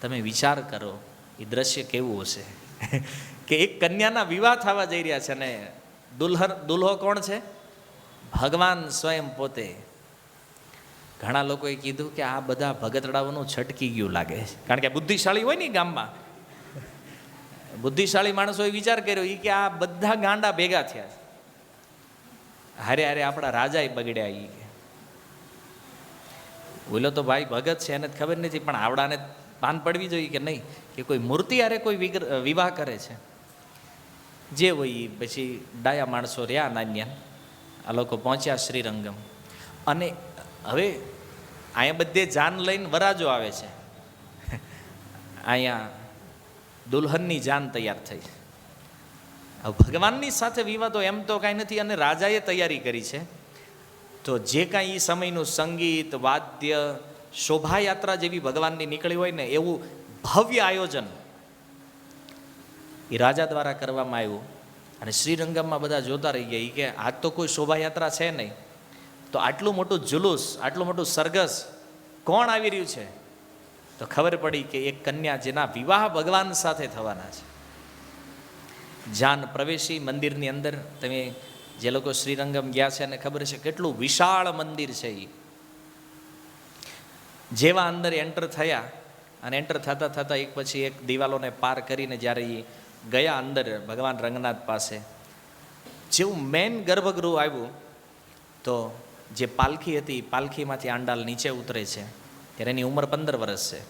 તમે વિચાર કરો એ દ્રશ્ય કેવું હશે કે એક કન્યાના વિવાહ થવા જઈ રહ્યા છે, અને દુલ્હો કોણ છે? ભગવાન સ્વયં પોતે. ઘણા લોકોએ કીધું કે આ બધા ભગતડાઓનું છટકી ગયું લાગે છે, કારણ કે બુદ્ધિશાળી હોય ને ગામમાં, બુદ્ધિશાળી માણસોએ વિચાર કર્યો એ કે આ બધા ગાંડા ભેગા થયા, હારે હારે આપણા રાજા બગડ્યા. એ કે બોલો તો ભાઈ ભગત છે એને ખબર નથી, પણ આવડાને ભાન પડવી જોઈએ કે નહીં કે કોઈ મૂર્તિ હારે કોઈ વિવાહ કરે છે. જે હોય એ પછી ડાયા માણસો રહ્યા નાન્ય, આ લોકો પહોંચ્યા શ્રીરંગમ. અને હવે અહીંયા બધે જાન લઈને વરાજો આવે છે, અહીંયા દુલ્હનની જાન તૈયાર થઈ. હવે ભગવાનની સાથે વિવાહ તો એમ તો કાંઈ નથી, અને રાજાએ તૈયારી કરી છે. તો જે કાંઈ એ સમયનું સંગીત, વાદ્ય, શોભાયાત્રા જેવી ભગવાનની નીકળી હોય ને એવું ભવ્ય આયોજન એ રાજા દ્વારા કરવામાં આવ્યું. અને શ્રીરંગમમાં બધા જોતા રહી ગયા. એ કે આજ તો કોઈ શોભાયાત્રા છે નહીં, તો આટલું મોટું જુલુસ, આટલું મોટું સરઘસ કોણ આવી રહ્યું છે? તો ખબર પડી કે એક કન્યા જેના વિવાહ ભગવાન સાથે થવાના છે. જાન પ્રવેશી મંદિરની અંદર. તમે જે લોકો શ્રીરંગમ ગયા છે એને ખબર છે કેટલું વિશાળ મંદિર છે. એ જેવા અંદર એન્ટર થયા, અને એન્ટર થતાં થતાં એક પછી એક દિવાલોને પાર કરીને જ્યારે એ ગયા અંદર ભગવાન રંગનાથ પાસે, જેવું મેન ગર્ભગૃહ આવ્યું તો જે પાલખી હતી, પાલખીમાંથી આંડાલ નીચે ઉતરે છે. ત્યારે એની ઉંમર 15 વર્ષ છે.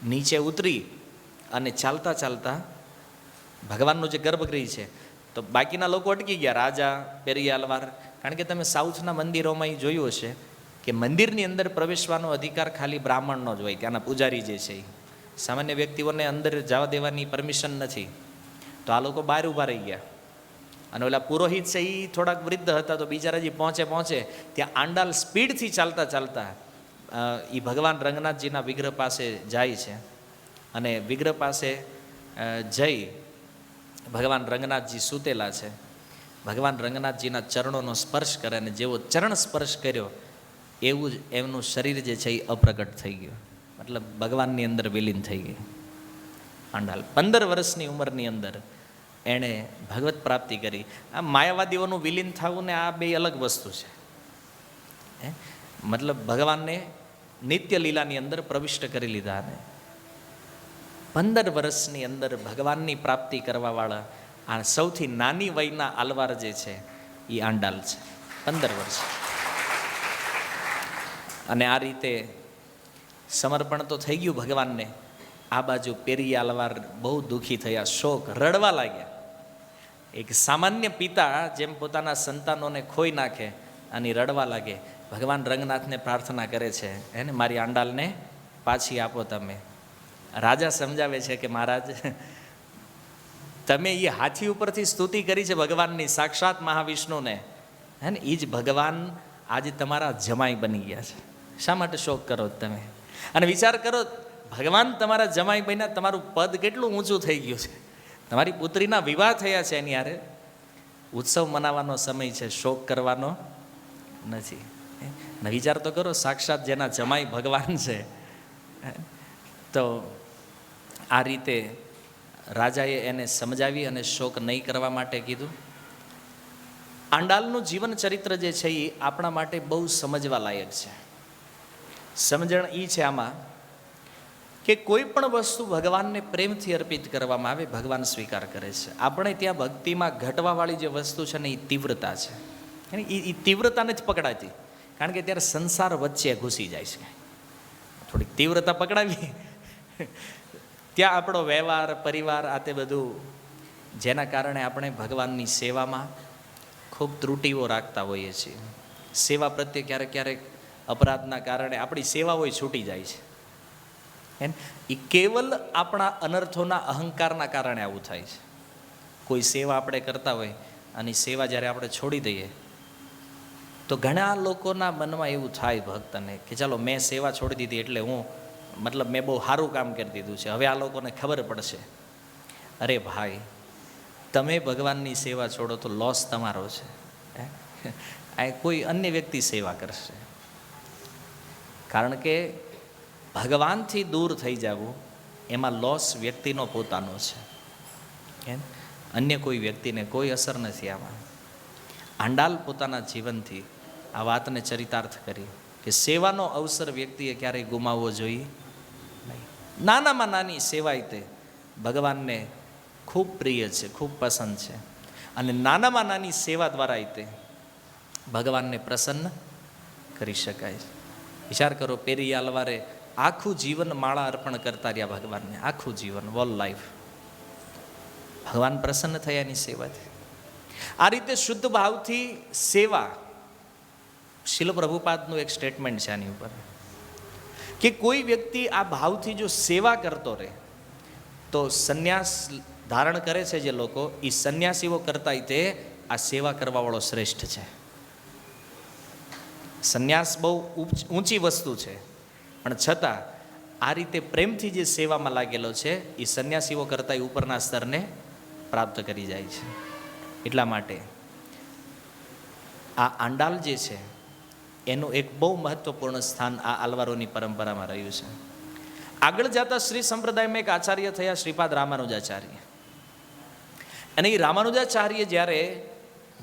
નીચે ઉતરી અને ચાલતા ચાલતા ભગવાનનું જે ગર્ભગૃહ છે, તો બાકીના લોકો અટકી ગયા, રાજા, પેરિયાલવાર. કારણ કે તમે સાઉથના મંદિરોમાં એ જોયું હશે કે મંદિરની અંદર પ્રવેશવાનો અધિકાર ખાલી બ્રાહ્મણનો જ હોય, ત્યાંના પૂજારી જે છે. સામાન્ય વ્યક્તિઓને અંદર જવા દેવાની પરમિશન નથી. તો આ લોકો બહાર ઊભા રહી ગયા. અને ઓલા પુરોહિત છે એ થોડાક વૃદ્ધ હતા, તો બિચારા જે પહોંચે ત્યાં આંડાલ સ્પીડથી ચાલતા ચાલતા એ ભગવાન રંગનાથજીના વિગ્રહ પાસે જાય છે. અને વિગ્રહ પાસે જઈ ભગવાન રંગનાથજી સૂતેલા છે, ભગવાન રંગનાથજીના ચરણોનો સ્પર્શ કરે, અને જેવો ચરણ સ્પર્શ કર્યો એવું જ એમનું શરીર જે છે એ અપ્રગટ થઈ ગયું, મતલબ ભગવાનની અંદર વિલીન થઈ ગઈ. આંડાલ 15 વર્ષની ઉંમરની અંદર એણે ભગવત પ્રાપ્તિ કરી. આ માયાવાદીઓનું વિલીન થવું ને આ બે અલગ વસ્તુ છે. મતલબ ભગવાનને નિત્ય લીલાની અંદર પ્રવિષ્ટ કરી લીધા. ને 15 વર્ષની અંદર ભગવાનની પ્રાપ્તિ કરવાવાળા આ સૌથી નાની વયના આલવાર જે છે એ આંડાલ છે, 15 વર્ષ. અને આ રીતે સમર્પણ તો થઈ ગયું ભગવાનને. આ બાજુ પેરિયાલવાર બહુ દુઃખી થયા, શોક, રડવા લાગ્યા. એક સામાન્ય પિતા જેમ પોતાના સંતાનોને ખોઈ નાખે અને રડવા લાગે. ભગવાન રંગનાથને પ્રાર્થના કરે છે, એને મારી આંડાલને પાછી આપો તમે. રાજા સમજાવે છે કે મહારાજ, તમે એ હાથી ઉપરથી સ્તુતિ કરી છે ભગવાનની, સાક્ષાત મહાવિષ્ણુને, હે ને, એ જ ભગવાન આજે તમારા જમાઈ બની ગયા છે. શા માટે શોક કરો તમે? અને વિચાર કરો, ભગવાન તમારા જમાઈ બન્યા, તમારું પદ કેટલું ઊંચું થઈ ગયું છે. તમારી પુત્રીના વિવાહ થયા છે, એની હારે ઉત્સવ મનાવવાનો સમય છે, શોક કરવાનો નથી. અને વિચાર તો કરો, સાક્ષાત જેના જમાઈ ભગવાન છે. તો આ રીતે રાજાએ એને સમજાવી અને શોક નહીં કરવા માટે કીધું. આંડાલનું જીવન ચરિત્ર જે છે એ આપણા માટે બહુ સમજવા લાયક છે. સમજણ એ છે આમાં કે કોઈ પણ વસ્તુ ભગવાનને પ્રેમથી અર્પિત કરવામાં આવે, ભગવાન સ્વીકાર કરે છે. આપણે ત્યાં ભક્તિમાં ઘટવાવાળી જે વસ્તુ છે ને એ તીવ્રતા છે. એ તીવ્રતા નથી પકડાતી, કારણ કે ત્યારે સંસાર વચ્ચે ઘૂસી જાય છે. થોડીક તીવ્રતા પકડાવી ત્યાં આપણો વ્યવહાર, પરિવાર, આ તે બધું, જેના કારણે આપણે ભગવાનની સેવામાં ખૂબ ત્રુટીઓ રાખતા હોઈએ છીએ. સેવા પ્રત્યે ક્યારેક ક્યારેક અપરાધના કારણે આપણી સેવાઓ છૂટી જાય છે. એમ એ કેવલ આપણા અનર્થોના અહંકારના કારણે આવું થાય છે. કોઈ સેવા આપણે કરતા હોય અને સેવા જ્યારે આપણે છોડી દઈએ તો ઘણા લોકોના મનમાં એવું થાય ભક્તને કે ચાલો મેં સેવા છોડી દીધી એટલે હું મતલબ મેં બહુ સારું કામ કરી દીધું છે, હવે આ લોકોને ખબર પડશે. અરે ભાઈ, તમે ભગવાનની સેવા છોડો તો લોસ તમારો છે. આ કોઈ અન્ય વ્યક્તિ સેવા કરશે. કારણ કે ભગવાનથી દૂર થઈ જવું એમાં લોસ વ્યક્તિનો પોતાનો છે. એમ અન્ય કોઈ વ્યક્તિને કોઈ અસર નથી આમાં. આંડાલ પોતાના જીવનથી આ વાતને ચરિતાર્થ કરી કે સેવાનો અવસર વ્યક્તિએ ક્યારેય ગુમાવવો જોઈએ નહીં. નાનામાં નાની સેવાય તે ભગવાનને ખૂબ પ્રિય છે, ખૂબ પસંદ છે. અને નાનામાં નાની સેવા દ્વારા તે ભગવાનને પ્રસન્ન કરી શકાય છે. વિચાર કરો, પેરી આલવારે આખું જીવન માળા અર્પણ કરતા રહ્યા ભગવાનને, આખું જીવન, વોલ લાઈફ. ભગવાન પ્રસન્ન થયા એની સેવાથી. આ રીતે શુદ્ધ ભાવથી સેવા, શીલ પ્રભુપાદનું એક સ્ટેટમેન્ટ છે આની ઉપર કે કોઈ વ્યક્તિ આ ભાવથી જો સેવા કરતો રહે તો સંન્યાસ ધારણ કરે છે જે લોકો, એ સંન્યાસીઓ કરતા તે આ સેવા કરવાવાળો શ્રેષ્ઠ છે. સંન્યાસ બહુ ઊંચી વસ્તુ છે, પણ છતાં આ રીતે પ્રેમથી જે સેવામાં લાગેલો છે એ સંન્યાસીઓ કરતાં ઉપરના સ્તરને પ્રાપ્ત કરી જાય છે. એટલા માટે આ આંડાલ જે છે એનું એક બહુ મહત્વપૂર્ણ સ્થાન આ આલવારોની પરંપરામાં રહ્યું છે. આગળ જતા શ્રી સંપ્રદાયમાં એક આચાર્ય થયા શ્રીપાદ રામાનુજાચાર્ય. અને એ રામાનુજાચાર્ય જ્યારે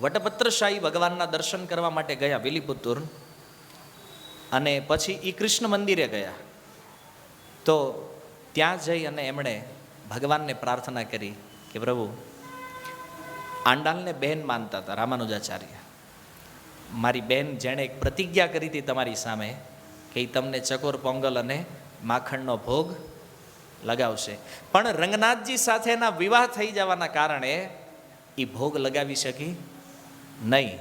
વટપત્રશાહી ભગવાનના દર્શન કરવા માટે ગયા વિલીપુતુર, અને પછી એ કૃષ્ણ મંદિરે ગયા, તો ત્યાં જઈ અને એમણે ભગવાનને પ્રાર્થના કરી કે પ્રભુ, આંડાલને બહેન માનતા હતા રામાનુજાચાર્ય, મારી બહેન જેણે એક પ્રતિજ્ઞા કરી હતી તમારી સામે કે એ તમને ચકોર પોંગલ અને માખણનો ભોગ લગાવશે, પણ રંગનાથજી સાથે એના વિવાહ થઈ જવાના કારણે એ ભોગ લગાવી શકી નહીં,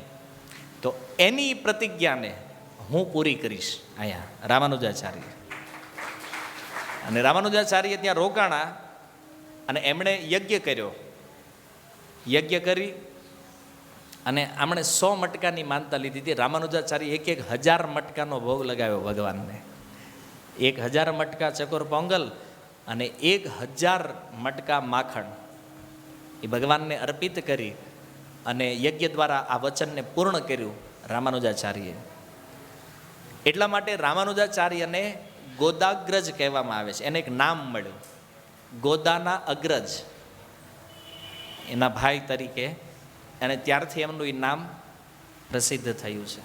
તો એની પ્રતિજ્ઞાને હું પૂરી કરીશ અહીંયા રામાનુજાચાર્ય. અને રામાનુજાચાર્ય ત્યાં રોકાણા અને એમણે યજ્ઞ કર્યો. યજ્ઞ કરી અને આમણે 100 મટકાની માનતા લીધી હતી. રામાનુજાચાર્ય 1000 મટકાનો ભોગ લગાવ્યો ભગવાનને. 1000 મટકા ચકોર પોંગલ અને 1000 મટકા માખણ એ ભગવાનને અર્પિત કરી અને યજ્ઞ દ્વારા આ વચનને પૂર્ણ કર્યું રામાનુજાચાર્યએ. એટલા માટે રામાનુજાચાર્યને ગોદાગ્રજ કહેવામાં આવે છે. એને એક નામ મળ્યું, ગોદાના અગ્રજ, એના ભાઈ તરીકે, અને ત્યારથી એમનું એ નામ પ્રસિદ્ધ થયું છે.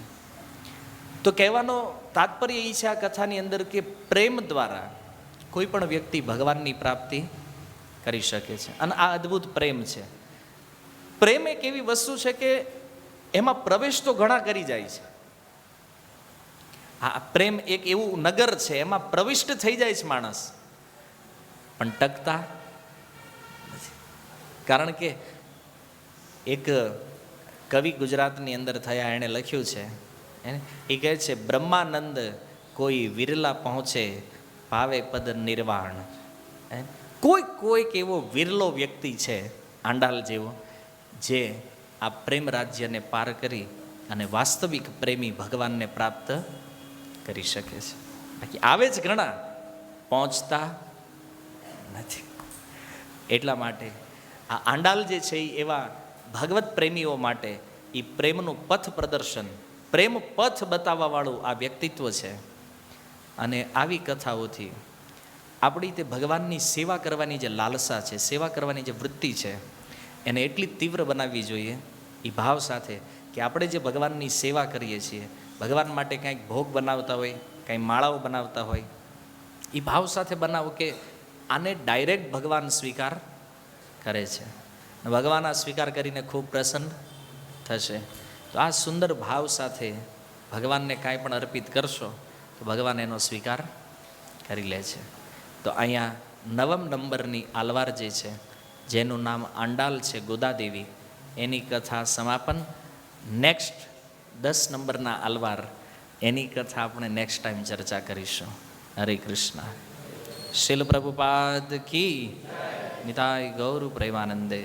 તો કહેવાનો તાત્પર્ય એ છે આ કથાની અંદર કે પ્રેમ દ્વારા કોઈ પણ વ્યક્તિ ભગવાનની પ્રાપ્તિ કરી શકે છે. અને આ અદ્ભુત પ્રેમ છે. પ્રેમ એક એવી વસ્તુ છે કે એમાં પ્રવેશ તો ઘણા કરી જાય છે. આ પ્રેમ એક એવું નગર છે, એમાં પ્રવિષ્ટ થઈ જાય છે માણસ, પણ ટકતા નથી. કારણ કે એક કવિ ગુજરાતની અંદર થયા, એણે લખ્યું છે, એ કહે છે, બ્રહ્માનંદ કોઈ વિરલા પહોંચે પાવે પદ નિર્વાણ. કોઈક એવો વિરલો વ્યક્તિ છે આંડાલ જેવો, જે આ પ્રેમ રાજ્યને પાર કરી અને વાસ્તવિક પ્રેમી ભગવાનને પ્રાપ્ત કરી શકે છે. બાકી આવે જ ઘણા, પહોંચતા નથી. એટલા માટે આ આંડાલ જે છે એ એવા ભગવત પ્રેમીઓ માટે એ પ્રેમનું પથ પ્રદર્શન, પ્રેમ પથ બતાવવા વાળું આ વ્યક્તિત્વ છે. અને આવી કથાઓથી આપણી તે ભગવાનની સેવા કરવાની જે લાલસા છે, સેવા કરવાની જે વૃત્તિ છે, એને એટલી તીવ્ર બનાવવી જોઈએ એ ભાવ સાથે કે આપણે જે ભગવાનની સેવા કરીએ છીએ, ભગવાન માટે કંઈક ભોગ બનાવતા હોય, કંઈ માળાઓ બનાવતા હોય, એ ભાવ સાથે બનાવો કે આને ડાયરેક્ટ ભગવાન સ્વીકાર કરે છે. ભગવાન આ સ્વીકાર કરીને ખૂબ પ્રસન્ન થશે. તો આ સુંદર ભાવ સાથે ભગવાનને કાંઈ પણ અર્પિત કરશો તો ભગવાન એનો સ્વીકાર કરી લે છે. તો અહીંયા 9મ નંબરની આલવાર જે છે, જેનું નામ આંડાલ છે, ગોદાદેવી, એની કથા સમાપન. નેક્સ્ટ 10 નંબરના આલવાર એની કથા આપણે નેક્સ્ટ ટાઈમ ચર્ચા કરીશું. હરે કૃષ્ણ. શીલ પ્રભુપાદ કી નિતાય ગૌર પ્રેમાનંદે.